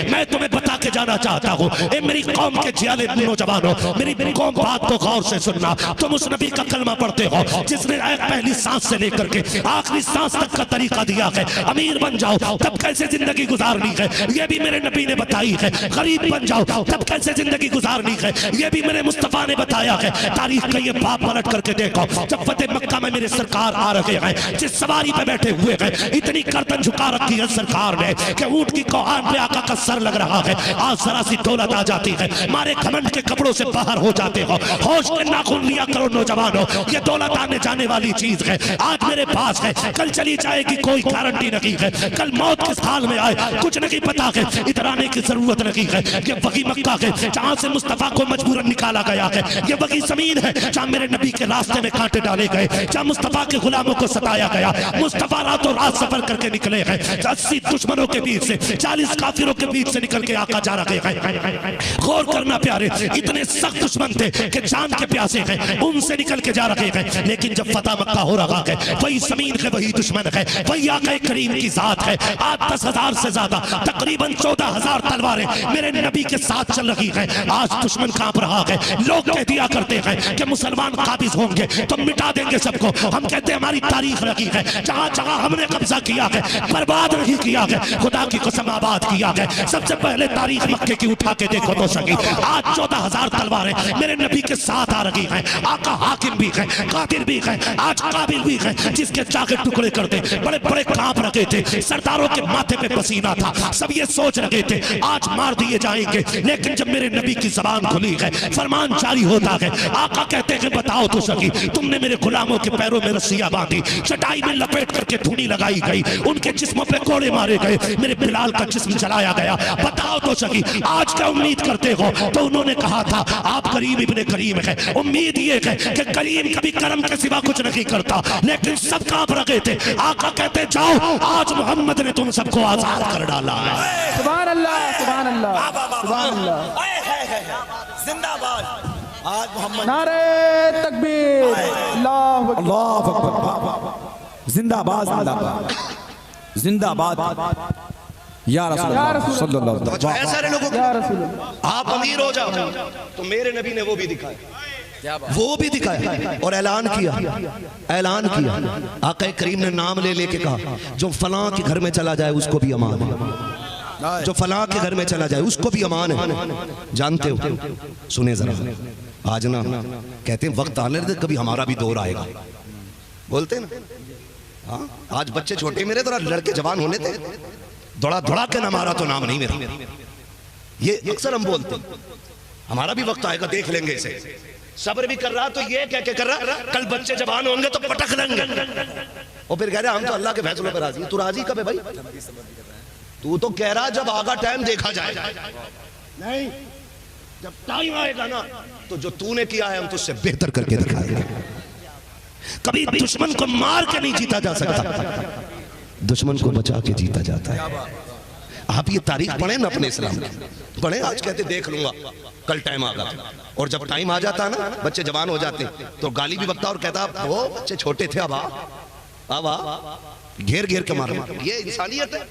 मैं तुम्हें बता के जाना चाहता हूँ, मेरी कौम के जियाले नौजवानों, मेरी कौम बात को गौर से सुनना। तुम उस नबी का कलमा पढ़ते हो जिसने पहली सांस से लेकर के आखिरी सांस तक का तरीका दिया है। अमीर बन जाओ तब कैसे जिंदगी गुजारनी है, ये भी मेरे नबी ने बताई है। गरीब बन जाओ तब कैसे जिंदगी गुजारनी है, ये भी मेरे मुस्तफा ने बताया है। तारीख का ये बाप पलट करके देखो, जब फतेह मक्का में मेरे सरकार आ रहे हैं, जिस सवारी पे बैठे हुए हैं, इतनी गर्दन झुका रखी है सरकार ने कि ऊंट की कोहान पे आका का सर लग रहा है। आज जरा सी दौलत आ जाती है, मारे घमंड के कपड़ों से बाहर हो जाते हो। होश के नाखून लिया करो नौजवानों, ये दौलत आने जाने वाली चीज है। आज मेरे पास है, कल चली जाएगी, कोई गारंटी नहीं है। कल मौत किस हाल में आए कुछ नहीं पता है, इधर आने की जरूरत नहीं है। ये वही मक्का है जहां से मुस्तफा को मजबूरन निकाला गया है। ये वही जमीन है जहां मेरे नबी के रास्ते में कांटे डाले गए, जहां मुस्तफा के गुलामों को सताया गया। मुस्तफा रातों रात सफर करके निकले हैं, 80 दुश्मनों के बीच से, 40 काफिरों के बीच से निकल के आका जा रहे हैं। गौर करना प्यारे, इतने सख्त दुश्मन थे कि जान के प्यासे हैं, उनसे निकल के जा रहे हैं। लेकिन जब फतह मक्का हो रहा है, वही जमीन है, वही दुश्मन है, वही आका करीम की जात है। आज 10,000 से ज्यादा, तकरीबन 14,000 तलवारें मेरे नबी के साथ चल रही हैं। आज दुश्मन कांप रहा है। लोग कह दिया करते हैं कि मुसलमान काबिज होंगे तो मिटा देंगे सबको। हम कहते हैं हमारी तारीख लगी है, जहां जहां हमने कब्जा किया है बर्बाद नहीं किया है, खुदा की कसम आबाद किया है। सबसे पहले तारीख मक्के की उठा के देखो तो सही। आज 14,000 तलवारें मेरे नबी के साथ आ रही हैं। आका हाकिम भी है, कादिर भी है, आज काबिल भी है, जिसके जाके टुकड़े करते बड़े बड़े कांप रखे थे, सरदारों के माथे पे पसीना था, सब ये सोच रहे थे आज मार दिए जाएंगे। लेकिन जब मेरे नबी की जबान खुली है, फरमान जारी होता है, आका कहते हैं बताओ तो सही, तुमने मेरे गुलामों के पैरों में रस्सियां बांधी, चटाई में लपेट करके धूनी लगाई गई, उनके जिस्मों पे कोड़े मारे गए, मेरे बिलाल का जिस्म जलाया गया। बताओ तो सही आज क्या उम्मीद करते हो? तो उन्होंने कहा था आप करीम इब्ने करीम है। उम्मीद ये है कि करीम कभी करम के सिवा कुछ नहीं करता, लेकिन सब कांप रहे थे। आका कहते जाओ आज मोहम्मद ने तुम सबको आजाद कर डाला है। सुभान अल्लाह, सुभान अल्लाह, सुभान अल्लाह, जिंदाबाद। आज मोहम्मद, नारे तकबीर, अल्लाहु अकबर, अल्लाहु अकबर, जिंदाबाद, जिंदाबाद, जिंदाबाद या रसूल सल्लल्लाहु अलैहि वसल्लम। ऐसे सारे लोगों या रसूल आप अमीर हो जाओ तो मेरे नबी ने वो भी दिखाया और ऐलान किया। आका करीम ने नाम ले लेके कहा जो फलां के घर में चला जाए उसको भी अमान है, जो फलां के घर में चला जाए उसको भी अमान है। जानते हो, सुने जरा, आज ना कहते हैं वक्त आने दे कभी हमारा भी दौर आएगा, बोलते हैं ना। हाँ, आज बच्चे छोटे मेरे तो लड़के जवान होने थे, दौड़ा दौड़ा के ना मारा तो नाम नहीं मेरा, ये अक्सर हम बोलते हैं। हमारा भी वक्त आएगा, देख लेंगे इसे। सब्र भी कर रहा तो ये क्या क्या कर रहा, कल बच्चे जवान होंगे तो पटक लेंगे। और फिर कह रहे हम तो अल्लाह के फैसलों पर राजी। तू राजी कब है भाई? तू तो कह रहा जब आगा टाइम देखा जाएगा। नहीं, जब टाइम आएगा ना तो जो तूने किया है हम तुझसे बेहतर करके दिखाएंगे। कभी दुश्मन को मार के नहीं जीता जा सकता, दुश्मन को बचा के जीता जाता है। आप ये तारीख पढ़े ना अपने इस्लाम की, पढ़े। आज कहते देख लूंगा, कल टाइम आगा, और जब टाइम आ जाता है ना, बच्चे जवान हो जाते तो गाली भी बकता और कहता वो बच्चे छोटे थे, अब घेर घेर के मारो। ये इंसानियत है।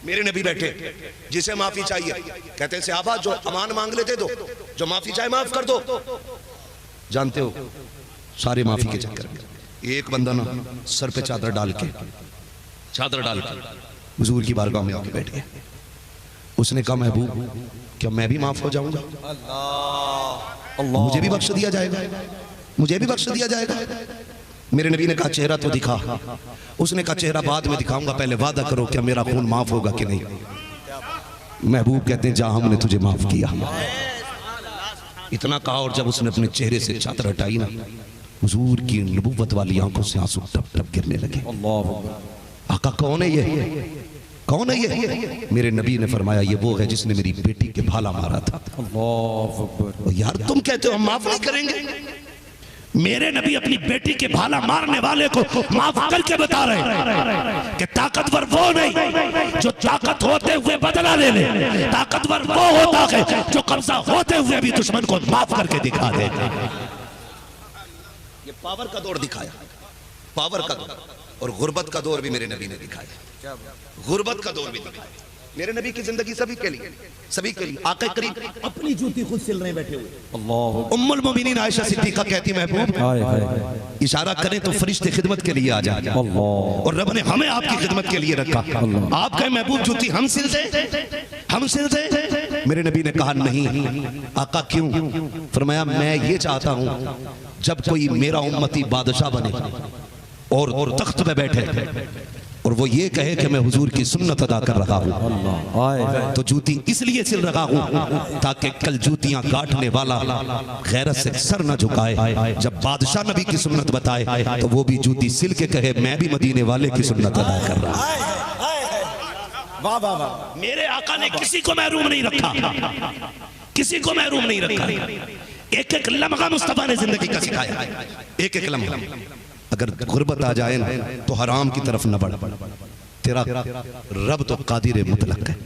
मेरे नबी बैठे, जिसे माफी चाहिए कहते से आबा जो अमान मांग लेते दो, जो माफी चाहे माफ कर दो। जानते हो सारे माफी के चक्कर में एक बंदा ना सर पे चादर डाल के हुजूर की बारगाह में आके बैठ गया। उसने कहा महबूब क्या मैं भी माफ हो जाऊंगा? मुझे भी बख्श दिया जाएगा, मुझे भी बख्श दिया जाएगा। मेरे नबी ने कहा चेहरा तो दिखा। उसने कहा चेहरा बाद में दिखाऊंगा, पहले वादा करो क्या मेरा खून माफ होगा कि नहीं। महबूब कहते हैं जा हमने तुझे माफ किया। इतना कहा और जब उसने अपने चेहरे से चादर हटाई ना, हुजूर की नबुव्वत वाली आंखों से आंसू टप टप गिरने लगे। आका कौन है ये, कौन है ये? मेरे नबी ने फरमाया ये वो है जिसने मेरी बेटी के भाला मारा था। यार तुम कहते हो हम माफ नहीं करेंगे, मेरे नबी अपनी बेटी के भाला मारने वाले को माफ करके बता रहे हैं कि ताकतवर वो नहीं जो ताकत होते हुए बदला ले ले, ताकतवर वो होता है जो कब्जा होते हुए भी दुश्मन को माफ करके दिखा दे। ये पावर का दौर दिखाया, पावर का दौर, और गुर्बत का दौर भी मेरे नबी ने दिखाया, गुर्बत का दौर भी दिखाया। मेरे नबी की जिंदगी सभी के लिए, सभी के लिए। आका करीम अपनी जूती खुद सिल रहे बैठे हुए। अल्लाह उम्मुल मोमिनीन आयशा सिद्दीका कहती महबूब इशारा करें तो फरिश्ते खिदमत के लिए आ जाए। और रब ने हमें आपकी खिदमत के लिए रखा। आप कहें महबूब जूती हम सिल दे, हम सिल दे। मेरे नबी ने कहा नहीं। आका क्यों? फरमाया मैं ये चाहता हूं जब कोई मेरा उम्मती बादशाह बने और तख्त पे बैठे और वो ये कहे कि मैं हुजूर की सुन्नत अदा कर रहा हूँ, तो जूती इसलिए सिल रहा हूँ ताकि कल जूतियां काटने वाला गैरत से सर न झुकाए। जब बादशाह नबी की सुन्नत बताए तो वो भी जूती सिल के कहे मैं भी मदीने वाले की सुन्नत अदा कर रहा हूँ। वाह वाह वाह। मेरे आका ने किसी को महरूम नहीं रखा, किसी को महरूम नहीं रखा। एक एक लम्हा मुस्तफा ने जिंदगी का सिखाया, एक एक लम्हा। अगर गुर्बत आ जाए ना तो हराम की तरफ न बढ़। तेरा रब तो कादिर मुतलक है।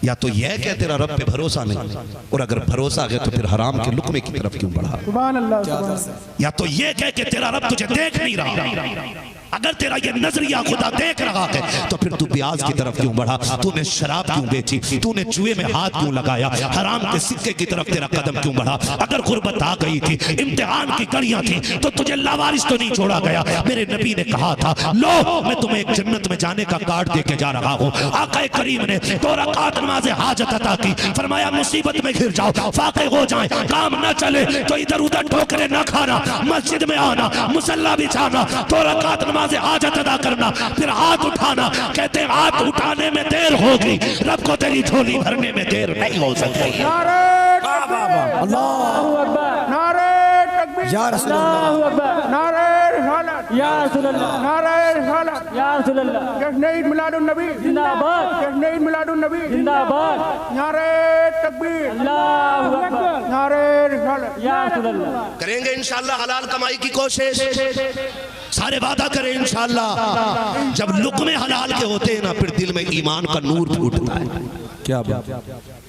या तो यह कह तेरा रब पे भरोसा नहीं, और अगर भरोसा है तो फिर हराम के लुकमे की तरफ क्यों बढ़ा। सुभान अल्लाह। या तो यह कह के तेरा रब तुझे देख नहीं रहा। अगर तेरा ये नजरिया खुदा देख रहा है तो फिर तू ब्याज की तरफ क्यों बढ़ा। तूने शराब क्यों बेची, तूने जुए में हाथ क्यों लगाया, हराम के सिक्के की तरफ तेरा कदम क्यों बढ़ा। अगर गुर्बत आ गई थी, इम्तिहान की कड़ियां थी, तो तुझे लावारिस तो नहीं छोड़ा गया। मेरे नबी ने कहा था लो मैं तुम्हें एक जन्नत में जाने का कार्ड दे के जा रहा हूँ। आका करीम ने 2 रकात नमाज हाजत अता की। फरमाया मुसीबत में घिर जाओ, फाके हो जाए, काम न चले तो इधर उधर ठोकरे न खाना, मस्जिद में आना, मुसल्ला बिछाना, 2 रकात हाजत अदा करना, फिर हाथ उठाना। कहते हैं हाथ उठाने में देर होगी, रब को तेरी झोली भरने में देर नहीं हो सकती। नारे तकबीर, अल्लाहू अकबर, नारे तकबीर, या रसूल अल्लाह, नारे रिसालत, या रसूल अल्लाह, नारे रिसालत, या रसूल अल्लाह, जश्न ईद मिलादुन नबी जिंदाबाद, जश्न ईद मिलादुन नबी जिंदाबाद, नारे तकबीर, अल्लाहू अकबर, नारे रिसालत, या रसूल अल्लाह। करेंगे इंशाअल्लाह हलाल कमाई की कोशिश। सारे वादा करें इंशाअल्लाह। जब लुक़मे हलाल के होते हैं ना फिर दिल में ईमान का नूर फूटता है। क्या बात।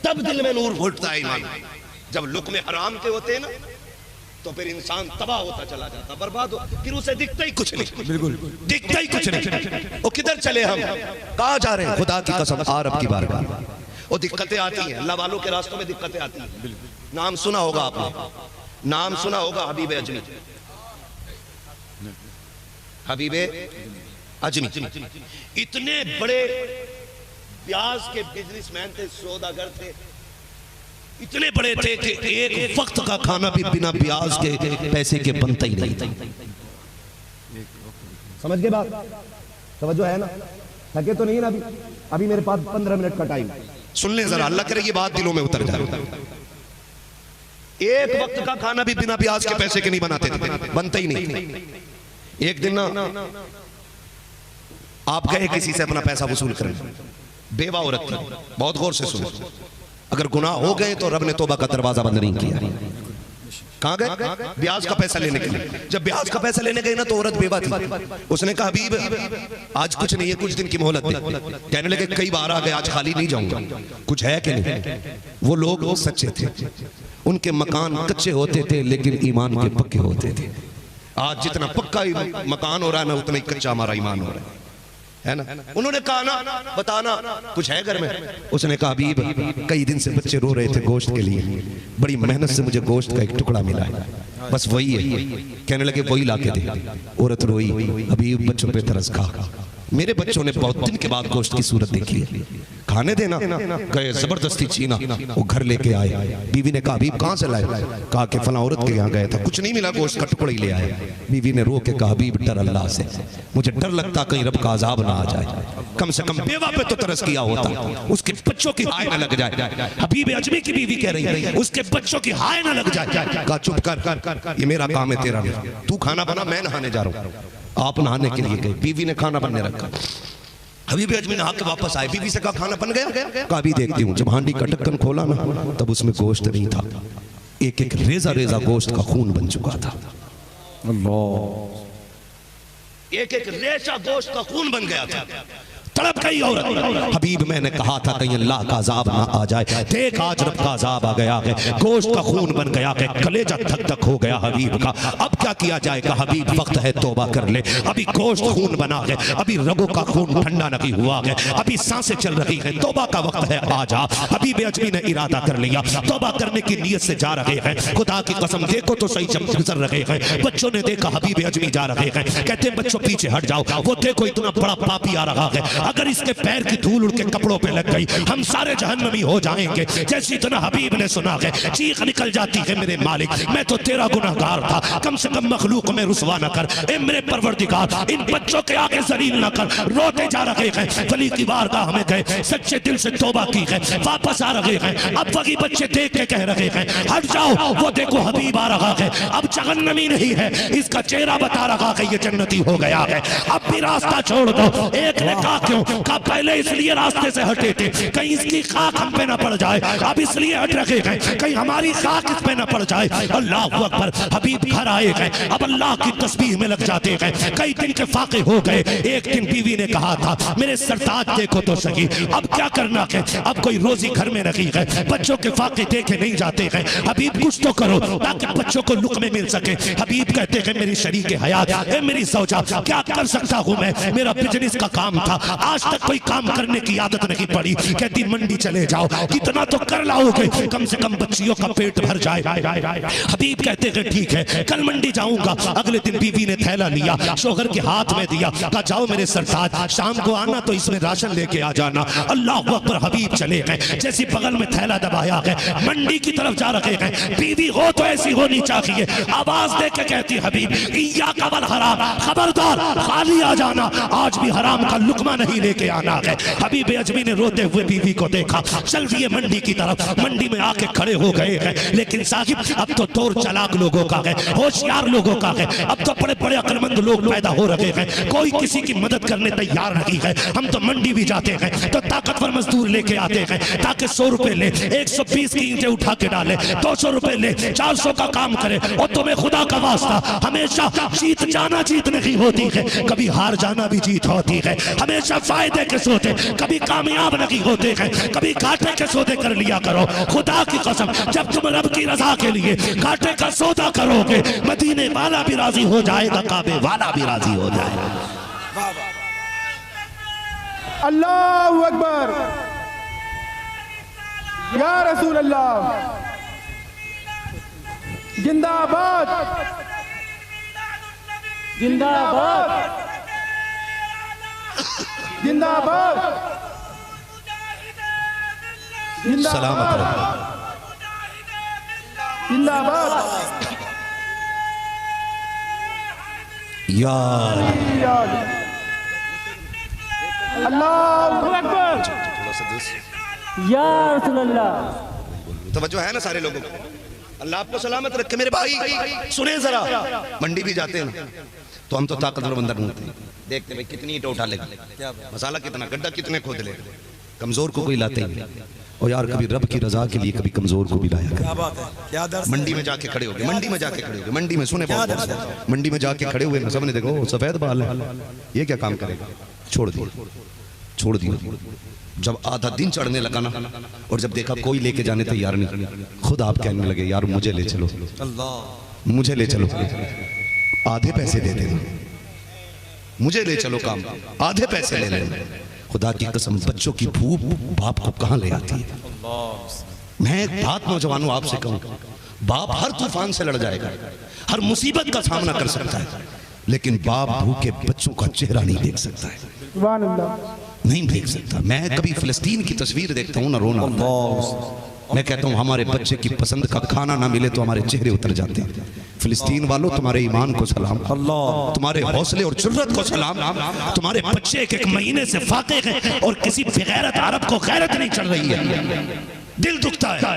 तब दिल में नूर फूटता है ईमान। जब लुक़मे हराम के होते हैं ना तो फिर इंसान तबाह होता चला जाता, बर्बाद हो, फिर उसे दिखता ही कुछ नहीं। बिल्कुल दिखता ही कुछ नहीं। वो किधर चले हम, कहाँ जा रहे हैं। खुदा की कसम आरब की बारगाह। वो दिक्कतें आती हैं, अल्लाह वालों के रास्तों में दिक्कतें आती हैं। नाम सुना होगा आपने, नाम सुना होगा हबीब अजमी। हबीबे अजमी इतने बड़े ब्याज के बिजनेसमैन थे, सौदागर थे, इतने बड़े थे कि एक वक्त का खाना भी बिना ब्याज के पैसे के बनता ही नहीं था। समझ गए बात, समझो है ना, थके तो नहीं ना अभी मेरे पास 15 मिनट का टाइम। सुन ले जरा, अल्लाह करे ये बात दिलों में उतर जाए। एक वक्त का खाना भी बिना ब्याज के पैसे के नहीं बनाते थे, बनता ही नहीं। एक दिन ना आप गए किसी से अपना पैसा वसूल करें, बेवा औरत थी, बहुत गौर से सुनो, अगर गुनाह हो गए तो रब ने तौबा का दरवाजा बंद नहीं किया। कहां गए? ब्याज का पैसा लेने के लिए। जब ब्याज का पैसा लेने गए ना तो औरत बेवा थी। उसने कहा हबीब आज कुछ नहीं है, कुछ दिन की मोहलत दे। कहने लगे कई बार आ गए, आज खाली नहीं जाऊंगा, कुछ है कि नहीं। वो लोग सच्चे थे, उनके मकान कच्चे होते थे लेकिन ईमान के पक्के होते थे। आज जितना पक्का मकान हो रहा है ना उतना ही कच्चा हमारा ईमान हो रहा है ना। उन्होंने कहा ना बताना कुछ है घर में। उसने कहा हबीब कई दिन से बच्चे रो रहे थे गोश्त के लिए, बड़ी मेहनत से मुझे गोश्त का एक टुकड़ा मिला है, बस वही है। कहने लगे वही लाके दे। औरत रोई, हबीब बच्चों पे तरस खा, मेरे बच्चों ने बहुत दिन के बाद गोश्त की सूरत देखी है, खाने देना। गए जबरदस्ती छीना, वो घर लेके आए। बीवी ने कहा हबीब कहाँ से लाए? कहा कि फला औरत के यहाँ गया था, कुछ नहीं मिला, गोश्त का टुकड़ा ही ले आए। बीवी ने रो के कहा हबीब डर अल्लाह से, मुझे डर लगता कहीं रब का अजाब ना आ जाए, कम से कम बेवा पे तो तरस किया होता, उसके बच्चों की हाय ना लग जाए। हबीब अजमी की बीवी कह रही है उसके बच्चों की हाय ना लग जाए। कहा चुप कर, ये मेरा काम है तेरा नहीं, तू खाना बना, मैं नहाने जा रहा हूँ। आप नहाने के लिए गए, बीवी ने खाना बनने रखा। हबीब अजमी नहा के वापस आए, बीवी से कहा खाना बन गया? कहा अभी देखती हूँ। जब हांडी का ढक्कन खोला ना तब उसमें गोश्त नहीं था, एक एक रेजा रेजा गोश्त का खून बन चुका था। अल्लाह, एक एक रेजा गोश्त का खून बन गया था। तड़प गई औरत। हबीब मैंने कहा था कहीं अल्लाह का अजाब ना आ जाए। देख आज रब का अजाब आ गया है, गोश्त का खून बन गया है, कलेजा धक धक हो गया हबीब का। अब क्या किया जाएगा हबीब, वक्त है तौबा कर ले। अभी गोश्त खून बना है, अभी रगों का खून ठंडा नहीं हुआ है, अभी सांसें चल रही है, तौबा का वक्त है, आ जा। हबीब अजमी ने इरादा कर लिया, तौबा करने की नीयत से जा रहे हैं। खुदा की कसम देखो तो सही जब गुजर रहे हैं। बच्चों ने देखा हबीब अजमी जा रहे हैं, कहते हैं बच्चों पीछे हट जाओ, वो देखो इतना बड़ा पापी आ रहा है, अगर इसके पैर की धूल उनके कपड़ों पे लग गई हम सारे जहन्नमी हो जाएंगे। जैसी इतना हबीब ने सुना है चीख निकल जाती है, मेरे मालिक मैं तो तेरा गुनहगार था, कम से कम मखलूक में रुसवा न कर, ए मेरे परवरदिगार इन बच्चों के आगे जलील न कर। रोते जा रहे हैं, वली की बारगाह में गए, सच्चे दिल से तौबा की है, वापस आ रहे हैं। अब वही बच्चे देख के कह रहे हैं हट जाओ, वो देखो हबीब आ रहा है, अब जहन्नमी नहीं है, इसका चेहरा बता रहा है ये जन्नती हो गया है, अब भी रास्ता छोड़ दो। एक ने कहा क्यों, कहा पहले इसलिए रास्ते से हटे थे कहीं इसकी खाक हम पे न पड़ जाए, अब इसलिए हट रखे हैं कहीं हमारी खाक इस पे न पड़ जाए। अल्लाह अकबर। हबीब घर आए हैं, अब अल्लाह की तस्बीह में लग जाते हैं। कई दिन के फाके हो गए। एक दिन बीवी ने कहा था मेरे सरताज देखो तो सही, अब क्या करना है, अब कोई रोजी घर में रखी है, बच्चों के फाके देखे नहीं जाते हैं, हबीब कुछ तो करो ताकि बच्चों को लुक़मे मिल सके। हबीब कहते हैं मेरी शरीके हयात है, मेरी ज़ौजा, क्या कर सकता हूँ मैं, मेरा बिजनेस का काम था, आज तक कोई काम करने की आदत नहीं पड़ी। कहती मंडी चले जाओ, कितना तो कर लाओगे, कम से कम बच्चियों का पेट भर जाए। हबीब कहते हैं ठीक है कल मंडी जाऊंगा। अगले दिन बीवी ने थैला लिया, शोहर के हाथ में दिया, कहा जाओ मेरे सरताज शाम को आना तो इसमें राशन लेके आ जाना। अल्लाह अकबर। हबीब चले गए, जैसी बगल में थैला दबाया है मंडी की तरफ जा रहे हैं। बीवी हो तो ऐसी होनी चाहिए, आवाज दे के कहती हबीब इय्याका वल हराम, खबरदार खाली आ जाना, आज भी हराम का लुकमा नहीं लेके आना है। हबीब अजमी ने रोते हुए बीवी को देखा, चल दिए मंडी की तरफ। मंडी में आके खड़े हो गए हैं, लेकिन साहिब अब तो दौर चालाक लोगों का है, होशियार लोगों का है, अब तो बड़े बड़े अक्लमंद लोग पैदा हो रहे हैं, कोई किसी की मदद करने तैयार नहीं है। हम तो मंडी भी जाते हैं तो ताकतवर मजदूर लेके आते हैं ताकि 100 रुपए ले, 120 की ईंटें उठा के डाले, 200 रुपए ले, 400 का काम करे। और तुम्हें खुदा का वास्ता हमेशा जीत जाना जीत नहीं होती है, कभी हार जाना भी जीत होती है। हमेशा फायदे के सौदे कभी कामयाब नहीं होते हैं, कभी घाटे के सौदे कर लिया करो। खुदा की कसम जब तुम रब की रजा के लिए घाटे का सौदा करोगे, मदीने वाला भी राजी हो जाएगा, काबे वाला भी राजी हो जाएगा। अल्लाहु अकबर। या रसूल अल्लाह जिंदाबाद जिंदाबाद जिंदाबाद सलामत रहो। जिंदाबाद। यार अल्लाहु अकबर। या रसूल अल्लाह। तवज्जो है ना सारे लोगों को। अल्लाह आपको सलामत रखे मेरे भाई। सुने जरा, मंडी भी जाते हैं ना तो हम तो ताकतवर बंदर ढूंढते हैं, देखते भाई कितनी ईंट उठा लेगा, मसाला कितना, गड्ढा कितने खोद ले, कमजोर को कोई लाते ही। और यार कभी रब की रजा के लिए कभी कमजोर को भी लाया कर। क्या बात है, क्या दर्द। मंडी में जाके खड़े हो गए, मंडी में जाके खड़े हो गए, मंडी में सुने बहुत, मंडी में जाके खड़े हुए ना, सबने देखो सफेद बाल है, ये क्या काम करेगा, छोड़ दिया, छोड़ दिया। जब आधा दिन चढ़ने लगा ना, और जब देखा कोई लेके जाने तैयार नहीं, खुद आप कहने लगे यार मुझे ले चलो, अल्लाह मुझे ले चलो, आधे पैसे दे देना, मुझे ले चलो काम, आधे पैसे ले लेना। खुदा की कसम बच्चों की भूख बाप को कहां ले आती है। मैं एक बात नौजवानों आपसे कहूं, बाप हर तूफान से लड़ जाएगा, हर मुसीबत का सामना कर सकता है, लेकिन बाप भूखे बच्चों का चेहरा नहीं देख सकता है, सुभान अल्लाह, नहीं देख सकता। मैं कभी फिलिस्तीन की तस्वीर देखता हूँ ना, रोना, मैं कहता हूँ हमारे बच्चे की पसंद का खाना ना मिले तो हमारे चेहरे उतर जाते हैं। फिलिस्तीन वालों तुम्हारे ईमान को सलाम, तुम्हारे हौसले और जुर्रत को सलाम। तुम्हारे बच्चे एक एक महीने से फाके हैं और किसी बेगैरत अरब को गैरत नहीं चल रही है। दिल दुखता है।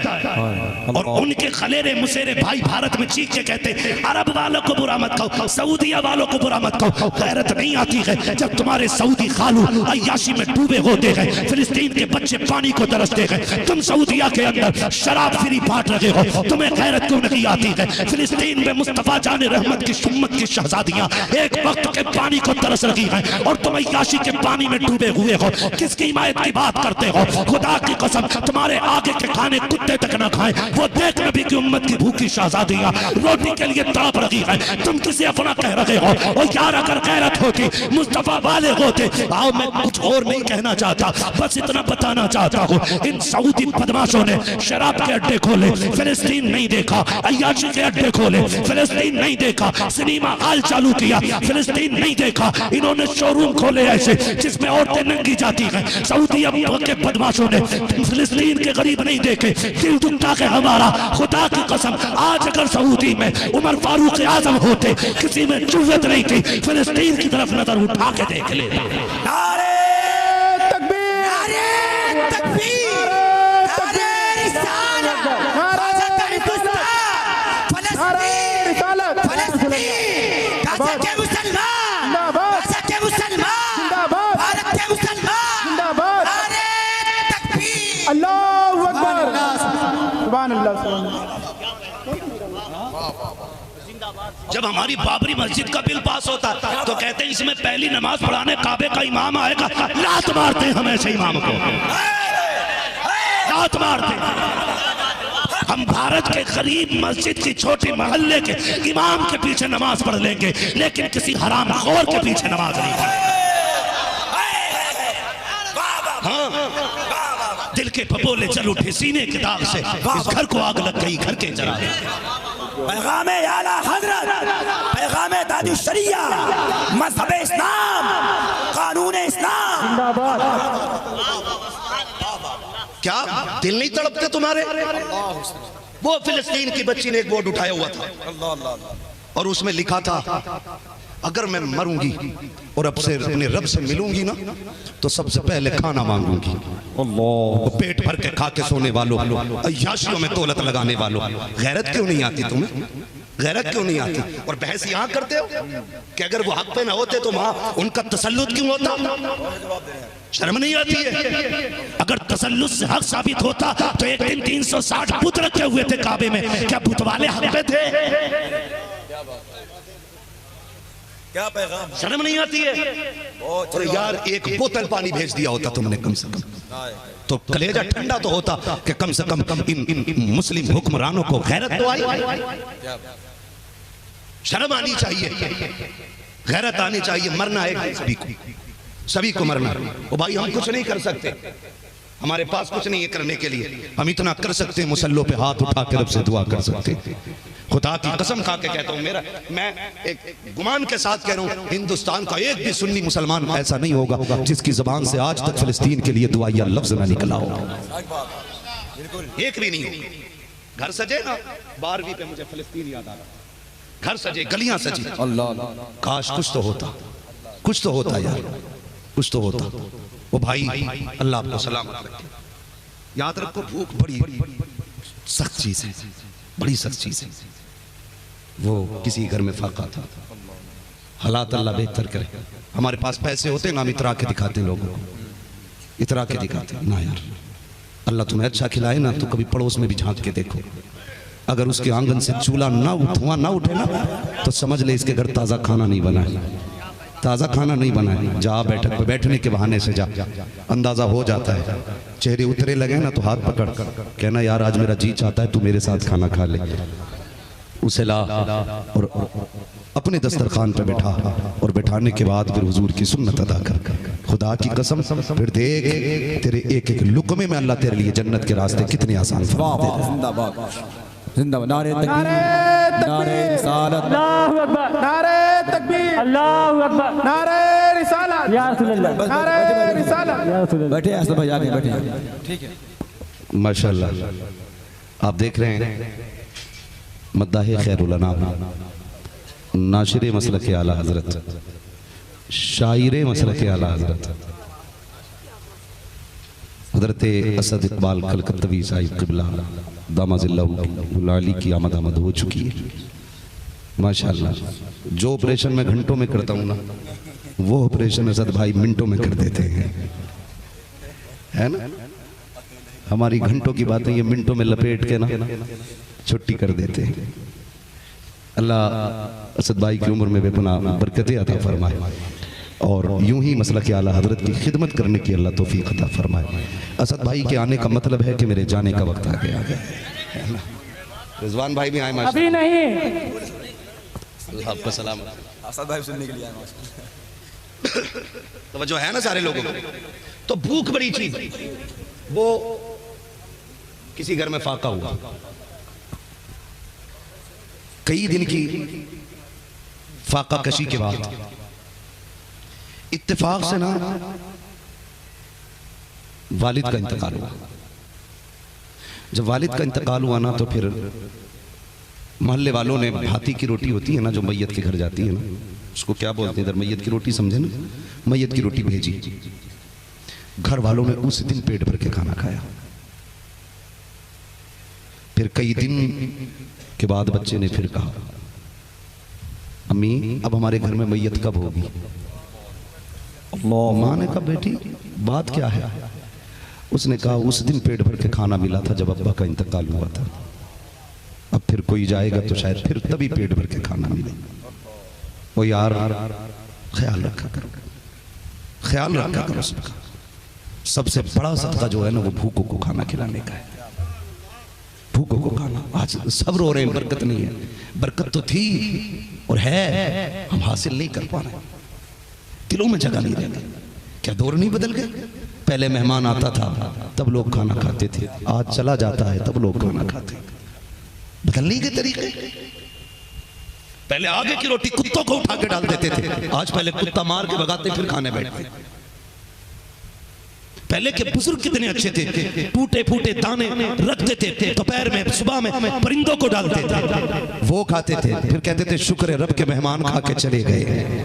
और उनके खलेरे मुसेरे भाई भारत में चीख के कहते अरब वालों को बुरा मत कहो, सऊदिया वालों को बुरा मत कहो। गैरत नहीं आती है जब तुम्हारे सऊदी खालू अय्याशी में डूबे होते हैं, फिलिस्तीन के बच्चे पानी को तरसते हैं, तुम सऊदिया के अंदर शराब फ्री बांट रहे हो, तुम्हें गैरत क्यों नहीं आती है? फिलिस्तीन में मुस्तफा जाने रहमत की उम्मत की शहजादियां एक वक्त के पानी को तरस रही हैं और तुम अय्याशी के पानी में डूबे हुए हो। किसकी हिमायत की बात करते हो? खुदा की कसम तुम्हारे आगे के खाने कुत्ते तक न खाएं, वो देख नबी की उम्मत की भूखी शहजादियां रोटी के लिए तड़प रही है, तुम किसी अपना कह रहे हो। और यार अगर गैरत होती, मुस्तफा वाले होते। आओ मैं कुछ और नहीं कहना चाहता, बस इतना बताना चाहता हूँ, इन सऊदी बदमाशों ने शराब के अड्डे खोले, फिलिस्तीन नहीं देखा, अय्याशी के अड्डे खोले, फिलिस्तीन नहीं देखा, सिनेमा हॉल चालू किया, फिलिस्तीन नहीं देखा, इन्होंने शोरूम खोले ऐसे जिसमें औरतें नंगी जाती हैं। सऊदी अरब के बदमाशों ने फिलिस्तीन के गरीब नहीं देखे, दिल दुखता है हमारा। खुदा की कसम आज अगर सऊदी में उमर फारूक आजम होते, किसी में जुर्रत नहीं थी फिलिस्तीन की तरफ नजर उठा के देख ले। नारे तकबीर, नारे तकबीर, नारे रिसालत, नारे रिसालत, फलस्तीन, गाजा के मुसलमान, गाजा के मुसलमान, भारत के मुसलमान, नारे तकबीर, अल्लाहु अकबर, सुभान अल्लाह। जब हमारी बाबरी मस्जिद का बिल पास होता तो कहते हैं इसमें पहली नमाज पढ़ाने काबे का इमाम आएगा, लात मारते हैं हम ऐसे इमाम को, लात मारते हैं। हम भारत के गरीब मस्जिद की छोटी मोहल्ले के इमाम के पीछे नमाज पढ़ लेंगे, लेकिन किसी हराम खोर के पीछे नमाज नहीं पढ़ेंगे। हाँ, दिल के फपोले चल उठे सीने के दाग से, इस घर को आग लग गई, घर के जरा पैगाम आला हजरत, पैगाम दादी शरिया, मज़हब इस्लाम, कानून इस्लाम जिंदाबाद। क्या दिल नहीं तड़पते तुम्हारे? वो फिलिस्तीन की बच्ची ने एक बोर्ड उठाया हुआ था और उसमें लिखा था अगर मैं मरूंगी और अब से अपने रब से मिलूंगी ना तो सबसे पहले खाना मांगूंगी। अल्लाह, पेट भर के खा के सोने वालों, अय्याशियों में दौलत लगाने वालों, गैरत क्यों नहीं आती तुम्हें? गैरत क्यों नहीं आती? और बहस यहाँ करते हो कि अगर वो हक पे ना होते तो वहां उनका तसल्लुत क्यों होता? शर्म नहीं आती है? अगर तसल्लुत से हक साबित होता तो एक दिन 360 बुत रखे हुए थे काबे में, क्या बुत वाले हक पे थे? क्या पैगाम? शर्म नहीं आती है? और यार एक बोतल पानी भेज दिया होता तुमने कम से कम, तो कलेजा ठंडा तो होता कि कम से कम इन मुस्लिम हुक्मरानों को गैरत तो आई। शर्म आनी चाहिए, गैरत आनी चाहिए। मरना है सभी को मरना। ओ भाई हम कुछ नहीं कर सकते, हमारे पास कुछ नहीं है करने के लिए। हम इतना कर सकते हैं, मुसल्लों पे हाथ उठा कर रब से दुआ कर सकते हैं। खुदा की कसम खा के कहता हूँ, मैं एक गुमान के साथ कह रहा हूँ, हिंदुस्तान का एक भी सुन्नी मुसलमान ऐसा नहीं होगा जिसकी जुबान से आज तक फिलिस्तीन के लिए दुआ या लफ्ज ना निकला हो। एक भी नहीं हो। घर सजे ना 12वीं पे मुझे फिलिस्तीन याद आ रहा, घर सजे, गलियां सजी। अल्लाह, काश कुछ तो होता, कुछ तो होता यार, कुछ तो होता। वो भाई अल्लाह आपको सलामत रखे। याद रखो भूख बड़ी सख्त चीज है, बड़ी सख्त चीज है। वो किसी घर में फाका था, हालात अल्लाह बेहतर करे। हमारे पास पैसे होते ना, हम इतरा के दिखाते लोगों को, इतरा के दिखाते ना। यार अल्लाह तुम्हें अच्छा खिलाए ना तो कभी पड़ोस में भी झांक के देखो, अगर उसके आंगन से चूल्हा ना धुआं ना उठे ना तो समझ ले इसके घर ताज़ा खाना नहीं बना है, ताज़ा खाना नहीं बना है। जा बैठक पे बैठने के बहाने से जा, अंदाजा हो जाता है। चेहरे उतरे लगे ना तो हाथ पकड़ कहना यार आज मेरा जी चाहता है तू मेरे साथ खाना खा ले। उसे ला और अपने दस्तरखान पे बैठा और बैठाने के बाद फिर हुजूर की सुन्नत अदा कर। खुदा की कसम फिर देख तेरे एक एक लुकमे में अल्लाह तेरे लिए जन्नत के रास्ते कितने आसान फरमा देगा। जिंदाबाद जिंदाबाद, नारे तकबीर, नारे रिसालत, अल्लाहु अकबर, नारे तकबीर, अल्लाहु अकबर, नारे रिसालत, या रसूल अल्लाह, नारे रिसालत, या रसूल अल्लाह। बैठे ऐसे भाई, आगे बैठे। ठीक है माशाल्लाह। आप देख रहे हैं मद्दाहे खैरुल अनाम, नाशिरे मसलक आला हजरत, शायरे मसलक आला हजरत, हज़रत असद इकबाल कलकत्तवी साहिब क़िबला दामाज़िल्लाहुल की आमद हो चुकी है माशाअल्लाह। जो ऑपरेशन मैं घंटों में करता हूँ ना, वो ऑपरेशन असद भाई मिनटों में कर देते हैं, है ना। हमारी घंटों की बातें ये मिनटों में लपेट के ना छुट्टी कर देते हैं। अल्लाह असद भाई की उम्र में बेपनाह बरकतें अता फरमाए और यूं ही मसला के आला हजरत की खिदमत करने की अल्लाह तौफीक अता फरमाए। असद भाई के आने का मतलब है कि मेरे जाने का वक्त आ गया है ना। रिजवान भाई भी आए माशाअल्लाह। अभी नहीं, अल्लाह आपको सलाम। असद भाई सुनने के लिए आए तो जो है ना सारे लोगों को, तो भूख बड़ी चीज, वो किसी घर में फाका हुआ, कई दिन की फाका कशी के बाद इत्तेफाक से ना वालिद का इंतकाल हुआ। जब वालिद का इंतकाल हुआ ना, तो फिर मोहल्ले वालों ने भाती की रोटी होती है ना जो मैयत के घर जाती है ना, उसको क्या बोलते हैं इधर, मैयत की रोटी समझे ना, मैयत की रोटी भेजी। घर वालों ने उस दिन पेट भर के खाना खाया। फिर कई दिन के बाद बच्चे ने फिर कहा, अम्मी अब हमारे घर में मैयत कब होगी। माँ ने कहा, बेटी बात क्या है। उसने कहा, उस दिन पेट भर के खाना मिला था जब अब्बा का इंतकाल हुआ था, अब फिर कोई जाएगा तो शायद फिर तभी पेट भर के खाना मिले। वो यार ख्याल रखा करो, ख्याल रखा करो सबका। सबसे बड़ा सदका जो है ना वो भूखों को खाना खिलाने का है। भूखों को खाना, आज सब रो रहे हैं बरकत नहीं है। बरकत तो थी और है, हम हासिल नहीं कर पा रहे, दिलों में जगह नहीं रहती। क्या दौर नहीं बदल गए। पहले मेहमान आता था तब लोग खाना खाते थे, आज चला जाता है तब लोग खाना खाते। बदलने के तरीके, पहले आगे की रोटी कुत्तों को उठा के डाल देते थे, आज पहले कुत्ता मार के भगाते फिर खाने बैठते। पहले के बुजुर्ग कितने अच्छे थे, टूटे फूटे दाने रख देते थे, दोपहर में सुबह में परिंदों को डालते थे, वो खाते थे, फिर कहते थे शुक्र है रब के मेहमान खा के चले गए।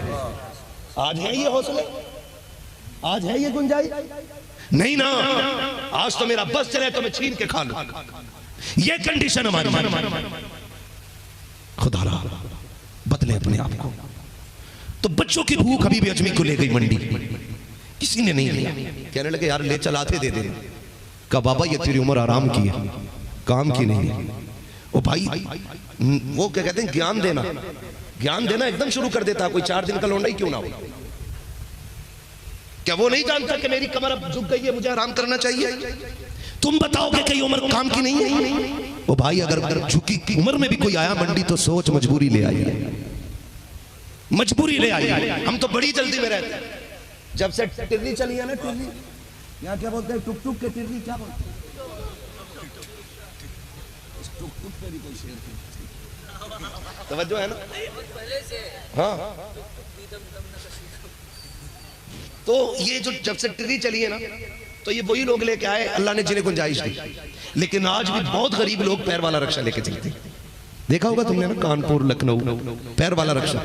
आज है ये हौसले, आज है ये गुंजाइश नहीं ना। आज तो मेरा बस चले तो मैं छीन के खा लूं, ये कंडीशन हमारी। खुदा रा बदले अपने आप को। तो बच्चों की भूख अभी भी अजमी को ले गई मंडी, किसी ने नहीं लिया। कहने लगे यार ले चलाते दे दे। कहा बाबा ये तेरी उम्र आराम की है, काम की नहीं है। ओ भाई वो क्या कहते हैं, ज्ञान देना, ज्ञान देना एकदम शुरू कर देता। कोई 4 दिन का लौंडा ही क्यों ना हो। क्या वो नहीं जानता कि मेरी कमर अब झुक गई है, मुझे आराम करना चाहिए। तुम बताओगे कि उम्र काम की नहीं है। ओ भाई अगर झुकी उम्र में भी कोई आया मंडी तो सोच मजबूरी ले आई, मजबूरी ले आई। हम तो बड़ी जल्दी में रहते हैं। जब से टिर्री चली है ना, टिर्री यहाँ क्या बोलते हैं, टुक टुक के टिर्री क्या बोलते हैं, टुक टुक पे भी कोई शेर थी। तवज्जो है ना। हाँ तो ये जो जब से टिर्री चली है ना, तो ये वही लोग लेके आए अल्लाह ने जिन्हें गुंजाइश दी। लेकिन आज भी बहुत गरीब लोग पैर वाला रक्षा लेके चलते। देखा होगा तुमने ना, कानपुर लखनऊ पैर वाला रक्षा।